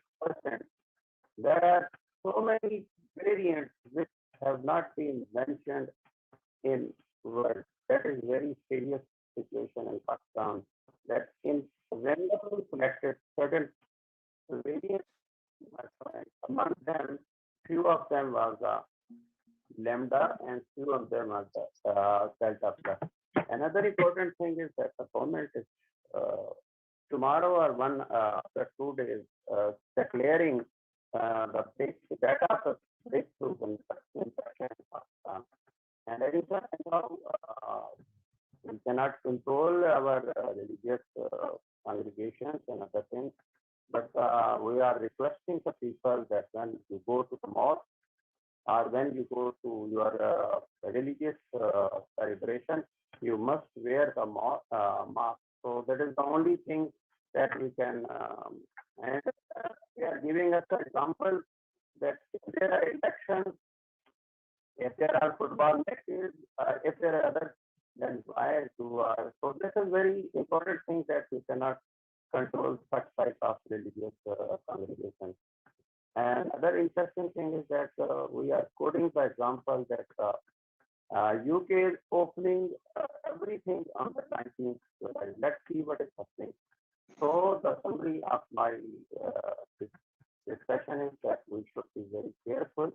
N: there are so many variants which have not been mentioned in world. That is very serious situation in Pakistan, that in randomly selected certain variants, among them, few of them was Lambda and few of them are the Delta plus. Another important thing is that the government is tomorrow or after 2 days declaring the data of breakthrough infection in Pakistan. And that is why now we cannot control our religious congregations and other things. But we are requesting the people that when you go to the mosque or when you go to your religious celebration, you must wear the mask. So that is the only thing that we can, and we are giving us an example that if there are elections, if there are football matches, if there are other, then why do so this is very important thing that we cannot control such type of religious congregations. And other interesting thing is that we are quoting the example that UK is opening everything on the 19th July. Let's see what is happening. So the summary of my discussion is that we should be very careful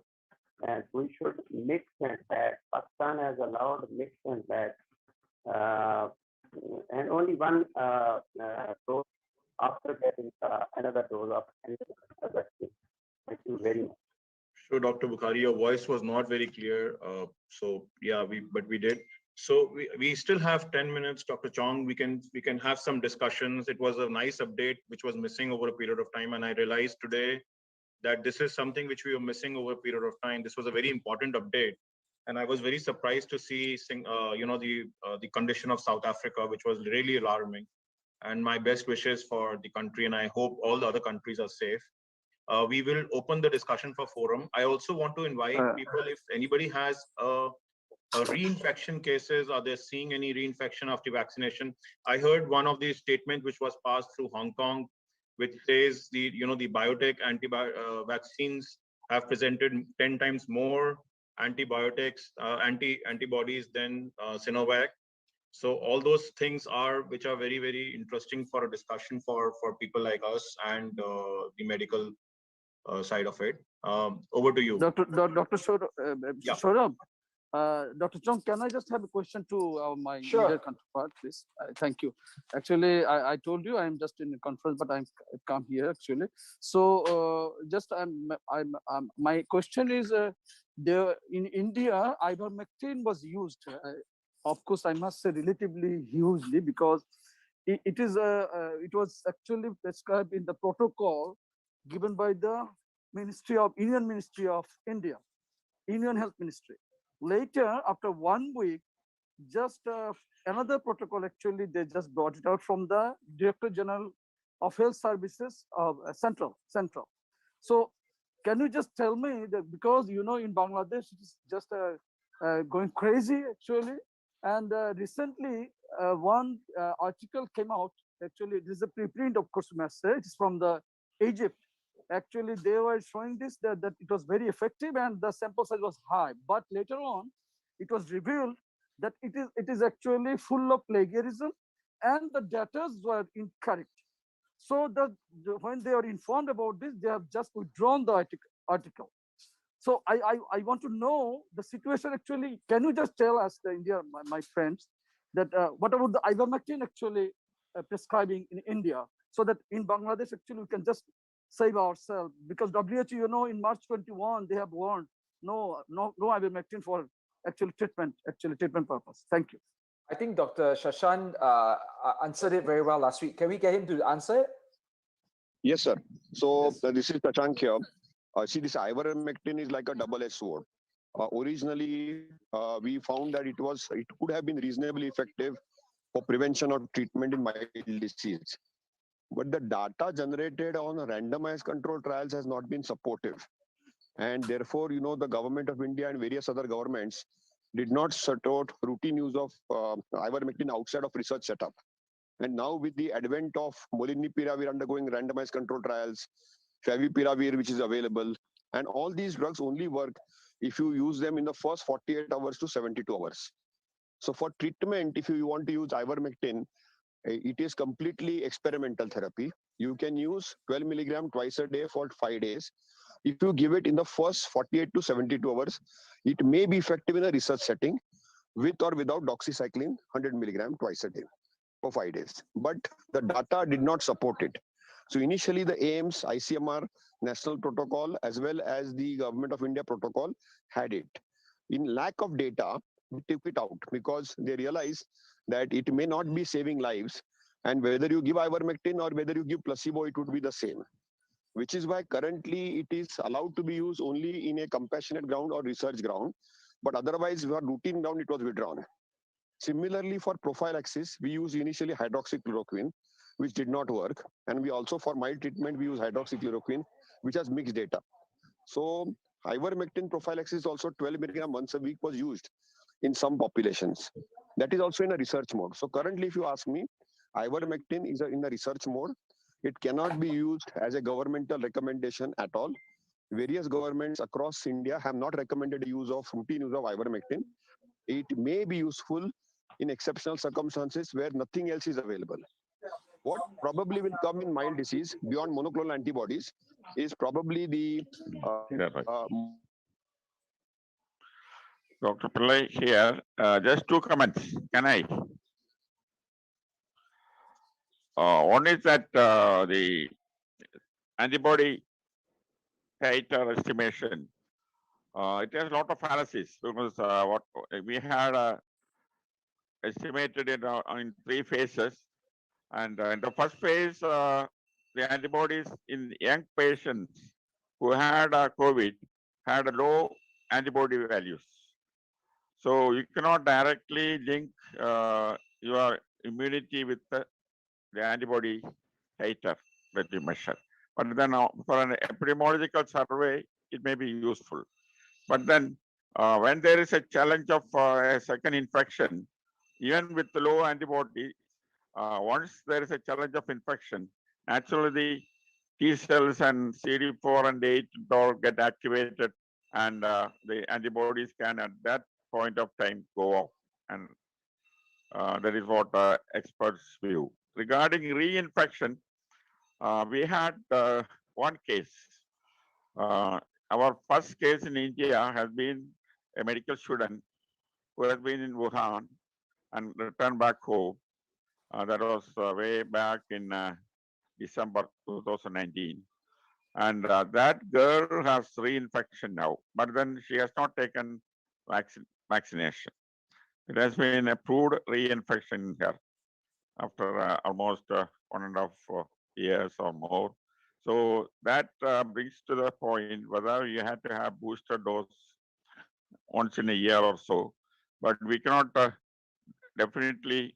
N: and we should mix and pack. Pakistan has allowed mix and pack and only one dose after getting another dose of another vaccine. Thank you very much.
C: Sure, Dr. Bukhari, your voice was not very clear. So yeah, but we did. So we still have 10 minutes, Dr. Chong. We can have some discussions. It was a nice update which was missing over a period of time, and I realized today that this is something which we were missing over a period of time. This was a very important update, and I was very surprised to see the condition of South Africa, which was really alarming. And my best wishes for the country, and I hope all the other countries are safe. We will open the discussion for forum. I also want to invite people, if anybody has a reinfection cases, are they seeing any reinfection after vaccination? I heard one of the statements which was passed through Hong Kong, which says the biotech vaccines have presented 10 times more antibodies than Sinovac. So all those things which are very, very interesting for a discussion for people like us and the medical side of it. Over to you.
I: Dr. Saurabh, Dr. Chong, can I just have a question to my leader counterpart, please? Thank you. Actually, I told you I'm just in a conference, but I've come here actually. So my question is, in India, ivermectin was used. Of course, I must say relatively hugely because it was actually prescribed in the protocol given by the Union Ministry of India, Union Health Ministry. Later, after 1 week, just another protocol, actually, they just brought it out from the Director General of Health Services of Central. So can you just tell me that, because, in Bangladesh, it's just going crazy, actually. And recently, one article came out, actually, this is a preprint, of course, message. It's from the Egypt. Actually, they were showing this, that it was very effective and the sample size was high. But later on, it was revealed that it is actually full of plagiarism and the data were incorrect. So when they are informed about this, they have just withdrawn the article. So I want to know the situation actually. Can you just tell us, my friends, that what about the ivermectin actually prescribing in India, so that in Bangladesh actually we can just save ourselves, because WHO, in March 21, they have warned no ivermectin for treatment purpose. Thank you.
F: I think Dr. Shashan answered it very well last week. Can we get him to answer it?
L: Yes, sir. So this is Shashank here. See, this ivermectin is like a double-edged sword. Originally, we found that it could have been reasonably effective for prevention or treatment in mild disease. But the data generated on randomized control trials has not been supportive. And therefore, the government of India and various other governments did not sort out routine use of ivermectin outside of research setup. And now with the advent of molnupiravir undergoing randomized control trials, favipiravir, which is available, and all these drugs only work if you use them in the first 48 hours to 72 hours. So for treatment, if you want to use ivermectin, it is completely experimental therapy. You can use 12 milligram twice a day for 5 days. If you give it in the first 48 to 72 hours, it may be effective in a research setting with or without doxycycline 100 milligram twice a day for 5 days. But the data did not support it. So initially the AIMS, ICMR, national protocol, as well as the Government of India protocol had it. In lack of data, took it out because they realized that it may not be saving lives. And whether you give ivermectin or whether you give placebo, it would be the same. Which is why currently it is allowed to be used only in a compassionate ground or research ground. But otherwise, for routine ground, it was withdrawn. Similarly, for prophylaxis, we use initially hydroxychloroquine, which did not work. And we also, for mild treatment, we use hydroxychloroquine, which has mixed data. So ivermectin prophylaxis also 12 milligram once a week was used in some populations. That is also in a research mode. So currently, if you ask me, ivermectin is in a research mode. It cannot be used as a governmental recommendation at all. Various governments across India have not recommended the routine use of ivermectin. It may be useful in exceptional circumstances where nothing else is available. What probably will come in mild disease beyond monoclonal antibodies is probably the
H: Dr. Pillai here. Just two comments. Can I? One is that the antibody titer estimation, it has a lot of fallacies because what we had estimated in 3 phases. And in the first phase, the antibodies in young patients who had COVID had low antibody values. So you cannot directly link your immunity with the antibody titer that you measure. But then for an epidemiological survey, it may be useful. But then when there is a challenge of a second infection, even with the low antibody, once there is a challenge of infection, naturally the T cells and CD4 and 8 all get activated, and the antibodies can at that point of time go off. And that is what experts view. Regarding reinfection, we had one case. Our first case in India has been a medical student who has been in Wuhan and returned back home. That was way back in December 2019. And that girl has reinfection now, but then she has not taken vaccination. It has been approved reinfection in her after almost 1.5 years or more. So that brings to the point whether you had to have booster dose once in a year or so, but we cannot definitely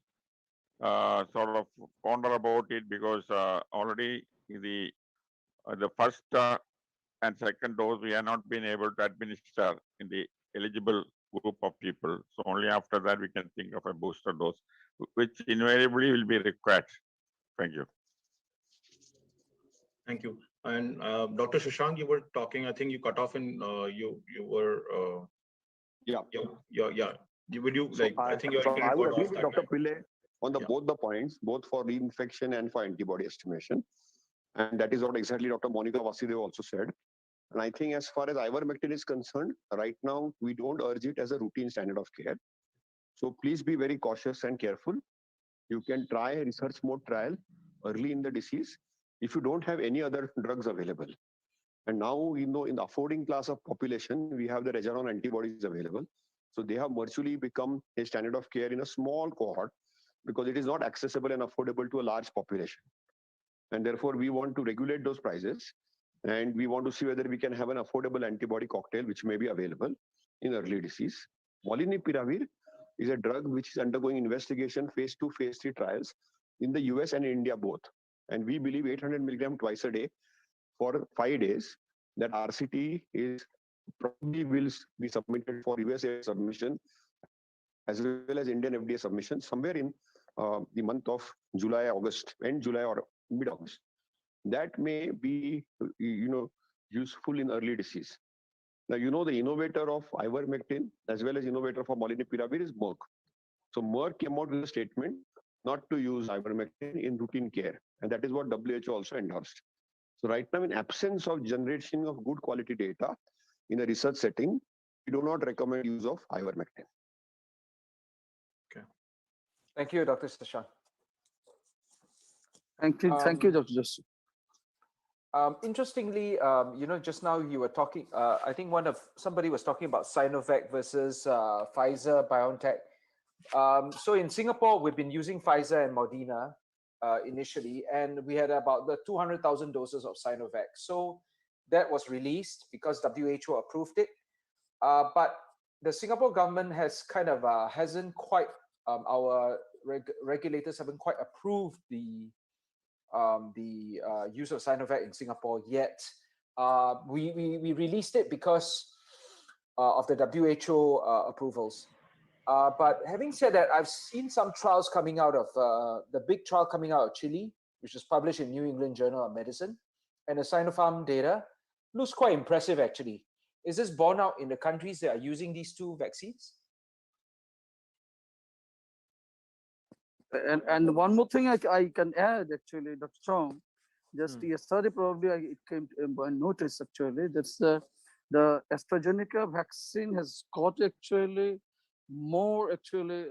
H: sort of ponder about it because already the first and second dose we have not been able to administer in the eligible group of people. So only after that we can think of a booster dose, which invariably will be required. Thank you.
C: Thank you. And Dr. Shashank, you were talking, I think you cut off in, you were,
L: yeah.
C: Would you like, I think you're
L: I would agree with Dr. Pillai on both the points, both for reinfection and for antibody estimation. And that is what exactly Dr. Monica Vasudev also said. And I think as far as ivermectin is concerned, right now, we don't urge it as a routine standard of care. So please be very cautious and careful. You can try a research mode trial early in the disease if you don't have any other drugs available. And now, in the affording class of population, we have the Regeneron antibodies available. So they have virtually become a standard of care in a small cohort because it is not accessible and affordable to a large population. And therefore, we want to regulate those prices. And we want to see whether we can have an affordable antibody cocktail, which may be available in early disease. Molnupiravir is a drug which is undergoing investigation, phase 2, phase 3 trials in the US and India both. And we believe 800 milligram twice a day for 5 days, that RCT is probably will be submitted for US submission as well as Indian FDA submission somewhere in the month of July, August, end July or mid-August. That may be, useful in early disease. Now, the innovator of ivermectin as well as innovator for molnupiravir is Merck. So Merck came out with a statement not to use ivermectin in routine care. And that is what WHO also endorsed. So right now, in absence of generation of good quality data in a research setting, we do not recommend use of ivermectin.
C: Okay.
F: Thank you, Dr. Shashank.
I: Thank you, Dr. Joshi.
F: Interestingly, just now you were talking, I think somebody was talking about Sinovac versus Pfizer, BioNTech. So in Singapore, we've been using Pfizer and Moderna initially, and we had about the 200,000 doses of Sinovac. So that was released because WHO approved it. But the Singapore government has kind of hasn't quite, our regulators haven't quite approved the use of Sinovac in Singapore yet. We released it because of the WHO approvals. But having said that, I've seen some trials coming out of the big trial coming out of Chile, which was published in New England Journal of Medicine, and the Sinopharm data looks quite impressive actually. Is this borne out in the countries that are using these two vaccines?
I: And one more thing I can add actually, Dr. Chong, just yesterday probably it came by notice actually, that's the AstraZeneca vaccine has got actually more actually,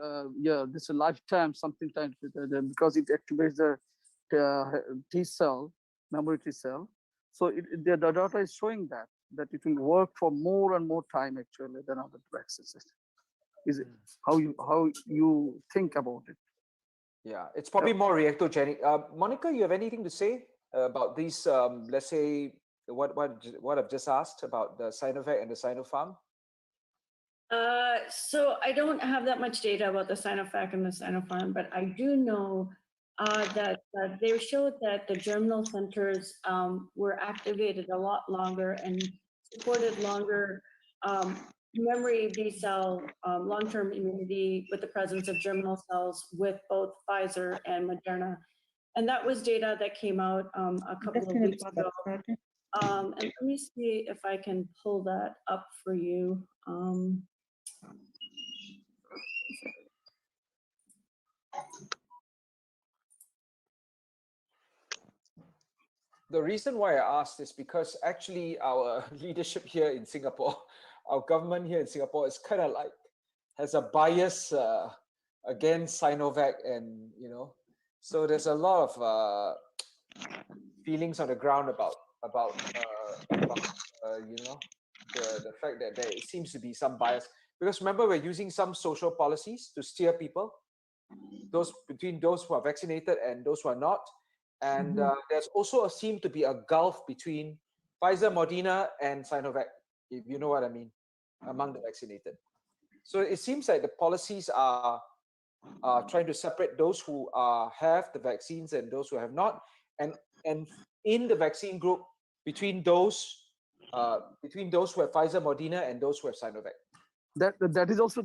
I: this is a lifetime something time because it activates the T cell, memory T cell. So the data is showing that it will work for more and more time actually than other vaccines. Is it how you think about it?
F: Yeah, it's probably more reactogenic. Monica, you have anything to say about these? Let's say what I've just asked about the Sinovac and the Sinopharm.
A: So I don't have that much data about the Sinovac and the Sinopharm, but I do know that they showed that the germinal centers were activated a lot longer and supported longer memory B cell long-term immunity with the presence of germinal cells with both Pfizer and Moderna. And that was data that came out a couple of weeks ago. And let me see if I can pull that up for you.
F: The reason why I asked is because actually our leadership here in Singapore, our government here in Singapore is kind of like has a bias against Sinovac, and so there's a lot of feelings on the ground about the fact that there seems to be some bias, because remember we're using some social policies to steer people, between those who are vaccinated and those who are not. And there's also seemed to be a gulf between Pfizer, Moderna, and Sinovac, if you know what I mean, among the vaccinated. So it seems like the policies are trying to separate those who have the vaccines and those who have not, and in the vaccine group between those who have Pfizer, Moderna, and those who have Sinovac.
I: That is also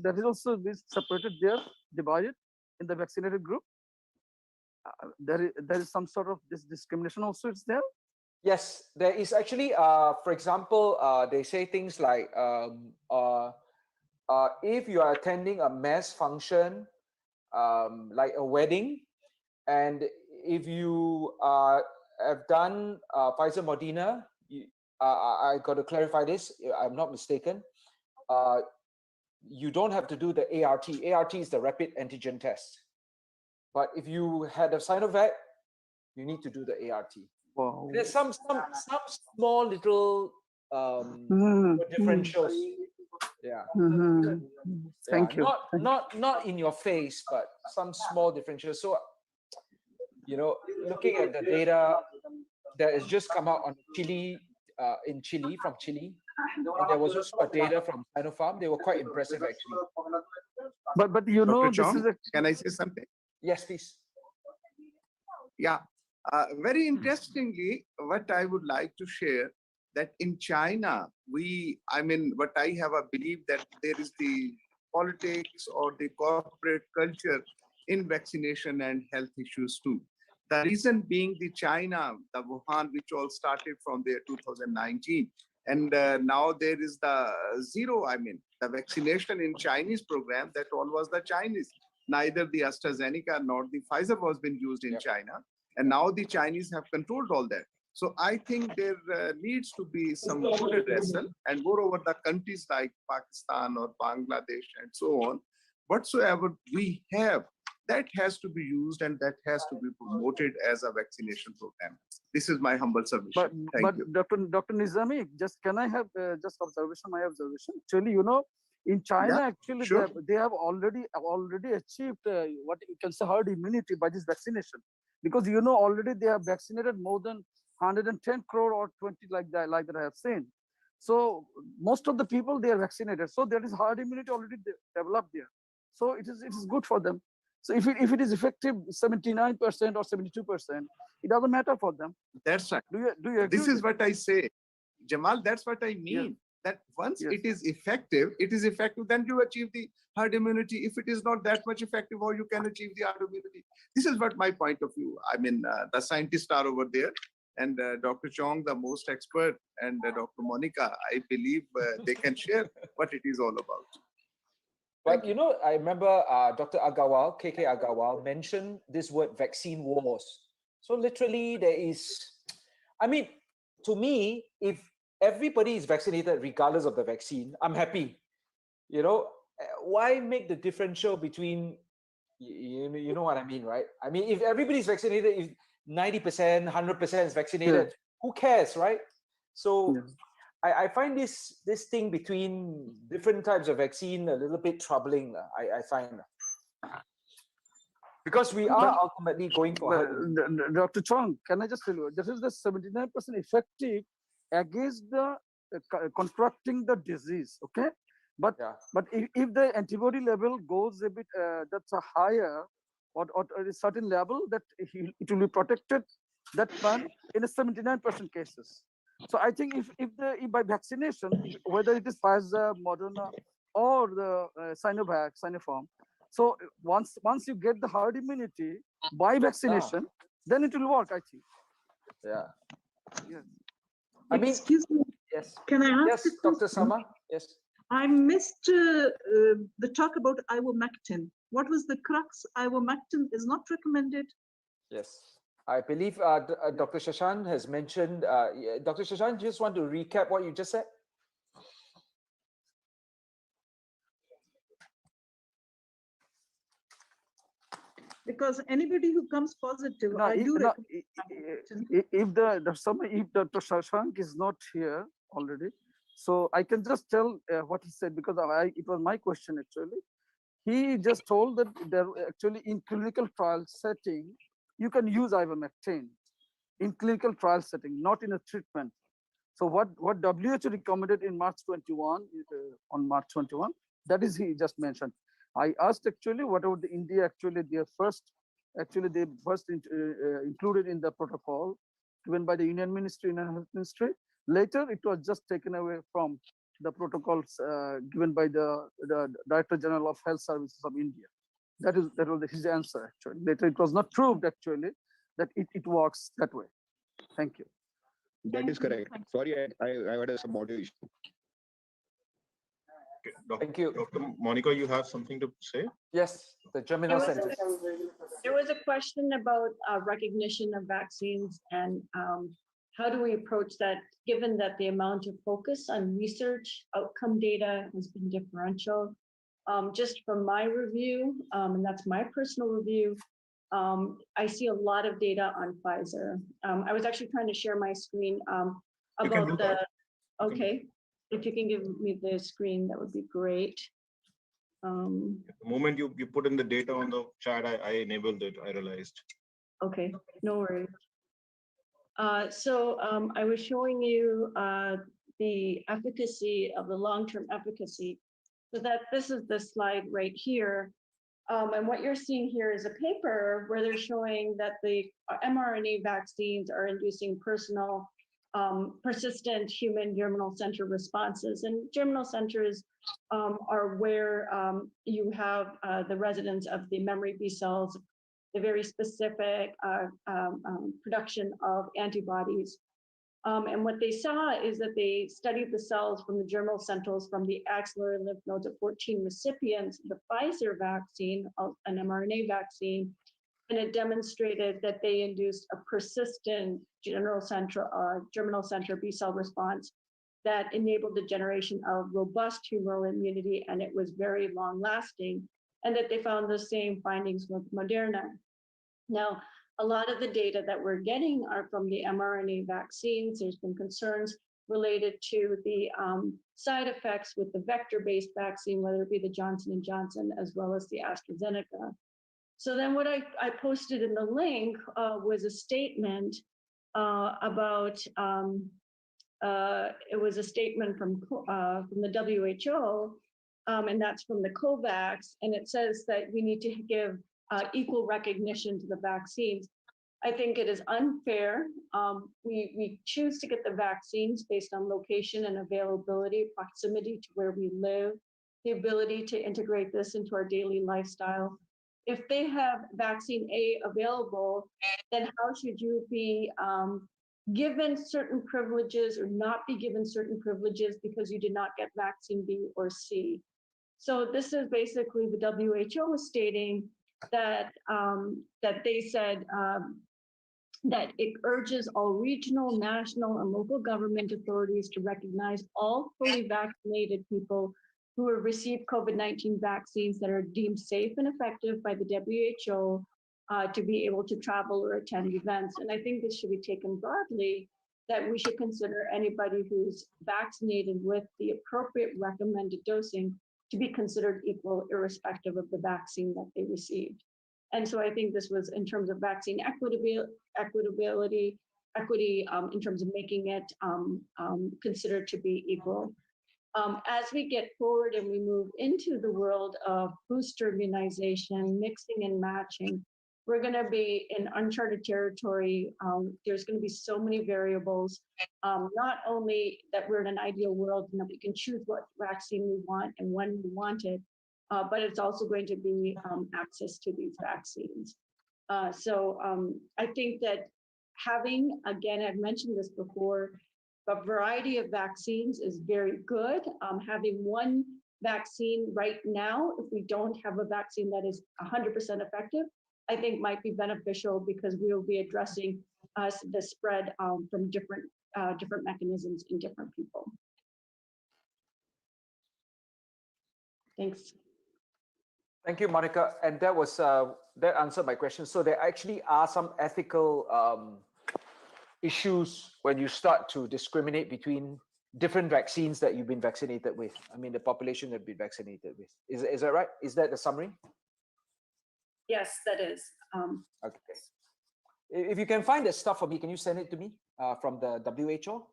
I: this separated there, divided in the vaccinated group. There is some sort of this discrimination also is there?
F: Yes, there is actually, for example, they say things like, if you are attending a mass function, like a wedding, and if you have done Pfizer, Moderna, I got to clarify this, I'm not mistaken, you don't have to do the ART. ART is the rapid antigen test. But if you had a Sinovac, you need to do the ART.
I: Wow.
F: There's some small little differentials. Yeah.
I: Thank you.
F: Not in your face, but some small differentials. So, looking at the data that has just come out on Chile, from Chile, and there was also data from Sinopharm. They were quite impressive actually.
I: But
M: Dr.
I: this
M: Chong,
I: is
M: can I say something?
F: Yes, please.
M: Yeah, very interestingly, what I would like to share that in China, what I have a belief that there is the politics or the corporate culture in vaccination and health issues too. The reason being the China, the Wuhan, which all started from there 2019. And now there is the zero, the vaccination in Chinese program, that all was the Chinese. Neither the AstraZeneca nor the Pfizer was being used in China. And now the Chinese have controlled all that. So I think there needs to be some good wrestle, and moreover the countries like Pakistan or Bangladesh and so on, whatsoever we have, that has to be used and that has to be promoted as a vaccination program. This is my humble submission. Thank you.
I: Dr. Nizami, just can I have just observation? My observation. Actually, you know, in China,
M: Yeah,
I: actually,
M: sure.
I: they have already achieved what you can say herd immunity by this vaccination, because you know already they have vaccinated more than 110 crore or 20 like that I have seen. So most of the people they are vaccinated, so there is herd immunity already developed there. So it is good for them. So if it is effective 79% or 72%, it doesn't matter for them.
M: That's right.
I: Do you agree?
M: This is what I say, Jamal. That's what I mean. That once
I: Yes.
M: it is effective, then you achieve the herd immunity. If it is not that much effective, or you can achieve the herd immunity. This is what my point of view. I mean, the scientists are over there, and Dr. Chong, the most expert, and Dr. Monica, I believe they can share what it is all about.
F: But you know, I remember Dr. Agarwal, KK Agarwal, mentioned this word vaccine wars. So literally there is, I mean, to me, if everybody is vaccinated regardless of the vaccine, I'm happy. You know, why make the differential between, you know what I mean, right? I mean, if everybody's vaccinated, if 90%, 100% is vaccinated, who cares, right? So I find this thing between different types of vaccine a little bit troubling. I find, because we are ultimately going for herd.
I: Dr. Chong, can I just tell you, this is the 79% effective against the contracting the disease, okay? But if the antibody level goes a bit that's a higher or a certain level, that it will be protected that one in a 79% cases. So I think if by vaccination, whether it is Pfizer, Moderna, or the Sinovac, Sinopharm, so once you get the herd immunity by vaccination, then it will work, I think.
F: Yeah.
I: Yes.
F: I mean,
G: excuse me.
F: Yes.
G: Can I ask
F: yes,
G: a
F: Dr.
G: question?
F: Sama? Yes.
G: I missed the talk about ivermectin. What was the crux? Ivermectin is not recommended.
F: Yes. I believe Dr. Shashan has mentioned, Dr. Shashan, do you just want to recap what you just said?
G: Because anybody who comes positive,
I: No,
G: I do
I: if Dr. Shashank is not here already, so I can just tell what he said, because it was my question actually. He just told that there actually in clinical trial setting, you can use ivermectin in clinical trial setting, not in a treatment. So what WHO recommended in March 21, on March 21, that is he just mentioned. I asked actually what about the India actually they first included in the protocol given by the Union Ministry, Union Health Ministry. Later it was just taken away from the protocols given by the Director General of Health Services of India. That was his answer actually. Later it was not proved actually that it works that way. Thank you.
L: That is correct. Sorry, I had some audio issue.
F: Thank you.
C: Dr. Monica, you have something to say?
F: Yes, the Germinal Center.
A: There was a question about recognition of vaccines and how do we approach that, given that the amount of focus on research outcome data has been differential. Just from my review, and that's my personal review, I see a lot of data on Pfizer. I was actually trying to share my screen about the, okay, if you can give me the screen, that would be great.
C: The moment you put in the data on the chat, I enabled it, I realized.
A: Okay, no worries. So I was showing you the efficacy of the long-term efficacy. So that this is the slide right here. And what you're seeing here is a paper where they're showing that the mRNA vaccines are inducing persistent human germinal center responses. And germinal centers are where you have the residence of the memory B cells, the very specific production of antibodies. And what they saw is that they studied the cells from the germinal centers from the axillary lymph nodes of 14 recipients of the Pfizer vaccine, an mRNA vaccine, and it demonstrated that they induced a persistent germinal center B cell response that enabled the generation of robust humoral immunity, and it was very long lasting, and that they found the same findings with Moderna. Now, a lot of the data that we're getting are from the mRNA vaccines. There's been concerns related to the side effects with the vector-based vaccine, whether it be the Johnson & Johnson as well as the AstraZeneca. So then what I posted in the link was a statement about, it was a statement from the WHO, and that's from the COVAX, and it says that we need to give equal recognition to the vaccines. I think it is unfair. We choose to get the vaccines based on location and availability, proximity to where we live, the ability to integrate this into our daily lifestyle. If they have vaccine A available, then how should you be given certain privileges or not be given certain privileges because you did not get vaccine B or C? So this is basically the WHO is stating that that they said that it urges all regional, national, and local government authorities to recognize all fully vaccinated people who have received COVID-19 vaccines that are deemed safe and effective by the WHO to be able to travel or attend events. And I think this should be taken broadly, that we should consider anybody who's vaccinated with the appropriate recommended dosing to be considered equal, irrespective of the vaccine that they received. And so I think this was in terms of vaccine equity in terms of making it considered to be equal. As we get forward and we move into the world of booster immunization, mixing and matching, we're going to be in uncharted territory. There's going to be so many variables, not only that we're in an ideal world and that we can choose what vaccine we want and when we want it, but it's also going to be access to these vaccines. So I think that having, again, I've mentioned this before, a variety of vaccines is very good. Having one vaccine right now, if we don't have a vaccine that is 100% effective, I think might be beneficial because we will be addressing the spread from different mechanisms in different people. Thanks.
F: Thank you, Monica. And that was that answered my question. So there actually are some ethical issues when you start to discriminate between different vaccines that you've been vaccinated with. I mean, the population that been vaccinated with. Is that right? Is that the summary?
A: Yes, that is.
F: Okay. If you can find that stuff for me, can you send it to me from the WHO?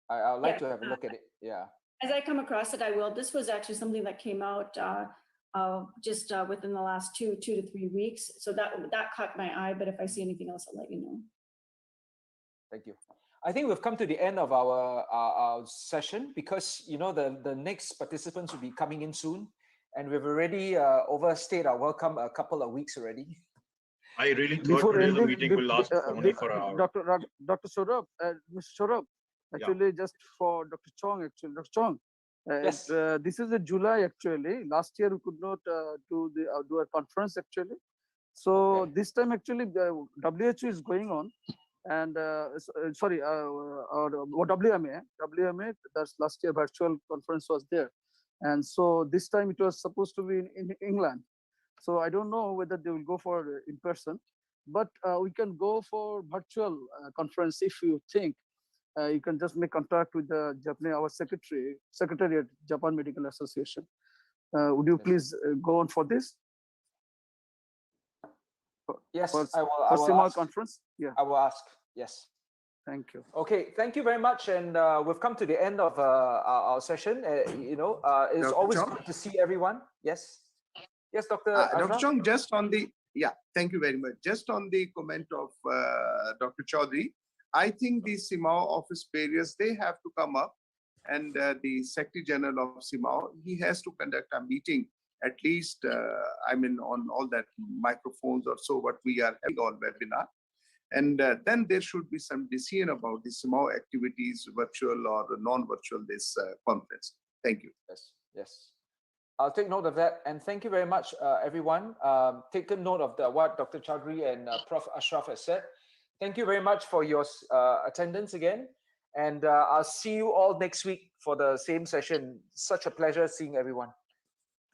F: I'd like to have a look at it. Yeah.
A: As I come across it, I will. This was actually something that came out just within the last two to 3 weeks. So that caught my eye, but if I see anything else, I'll let you know.
F: Thank you. I think we've come to the end of our session because, you know, the next participants will be coming in soon. And we've already overstayed our welcome a couple of weeks already.
C: I really thought today the meeting will last only for an hour.
I: Dr. Saurabh, Mr. Saurabh, actually just for Dr. Chong, actually, Dr. Chong,
F: yes.
I: This is the July actually. Last year we could not do a conference actually. So this time actually the WHO is going on, and sorry, WMA, that's last year virtual conference was there, and so this time it was supposed to be in England. So I don't know whether they will go for in person, but we can go for virtual conference if you think. You can just make contact with the Japanese, our secretariat, Japan Medical Association. Would you please go on for this?
F: Yes,
I: for,
F: I will
I: CMAAO
F: ask.
I: conference. Yeah,
F: I will ask. Yes.
I: Thank you.
F: Okay, thank you very much, and we've come to the end of our session. You know, it's
M: Dr.
F: always
M: Chong?
F: good to see everyone. Yes. Yes, Dr.
M: Dr. Chong, just on the, thank you very much. Just on the comment of Dr. Chaudhary, I think the SIMAO office bearers, they have to come up, and the Secretary General of SIMAO, he has to conduct a meeting, at least, I mean, on all that microphones or so, what we are having on webinar. And then there should be some decision about the SIMAO activities, virtual or non-virtual, this conference. Thank you.
F: Yes, yes. I'll take note of that. And thank you very much, everyone. Take a note of what Dr. Chaudhary and Prof. Ashraf has said. Thank you very much for your attendance again. And I'll see you all next week for the same session. Such a pleasure seeing everyone.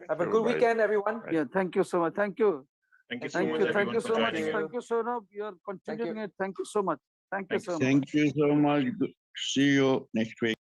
F: Have a good weekend, everyone.
I: Yeah, thank you so much. Thank you.
C: Thank you so
I: Thank
C: much,
I: you.
C: everyone,
I: Thank you
C: for
I: so much.
C: joining in.
I: Thank you, Saurabh. You are continuing it. Thank you so much. Thank you so much.
K: Thank you so much. See you next week.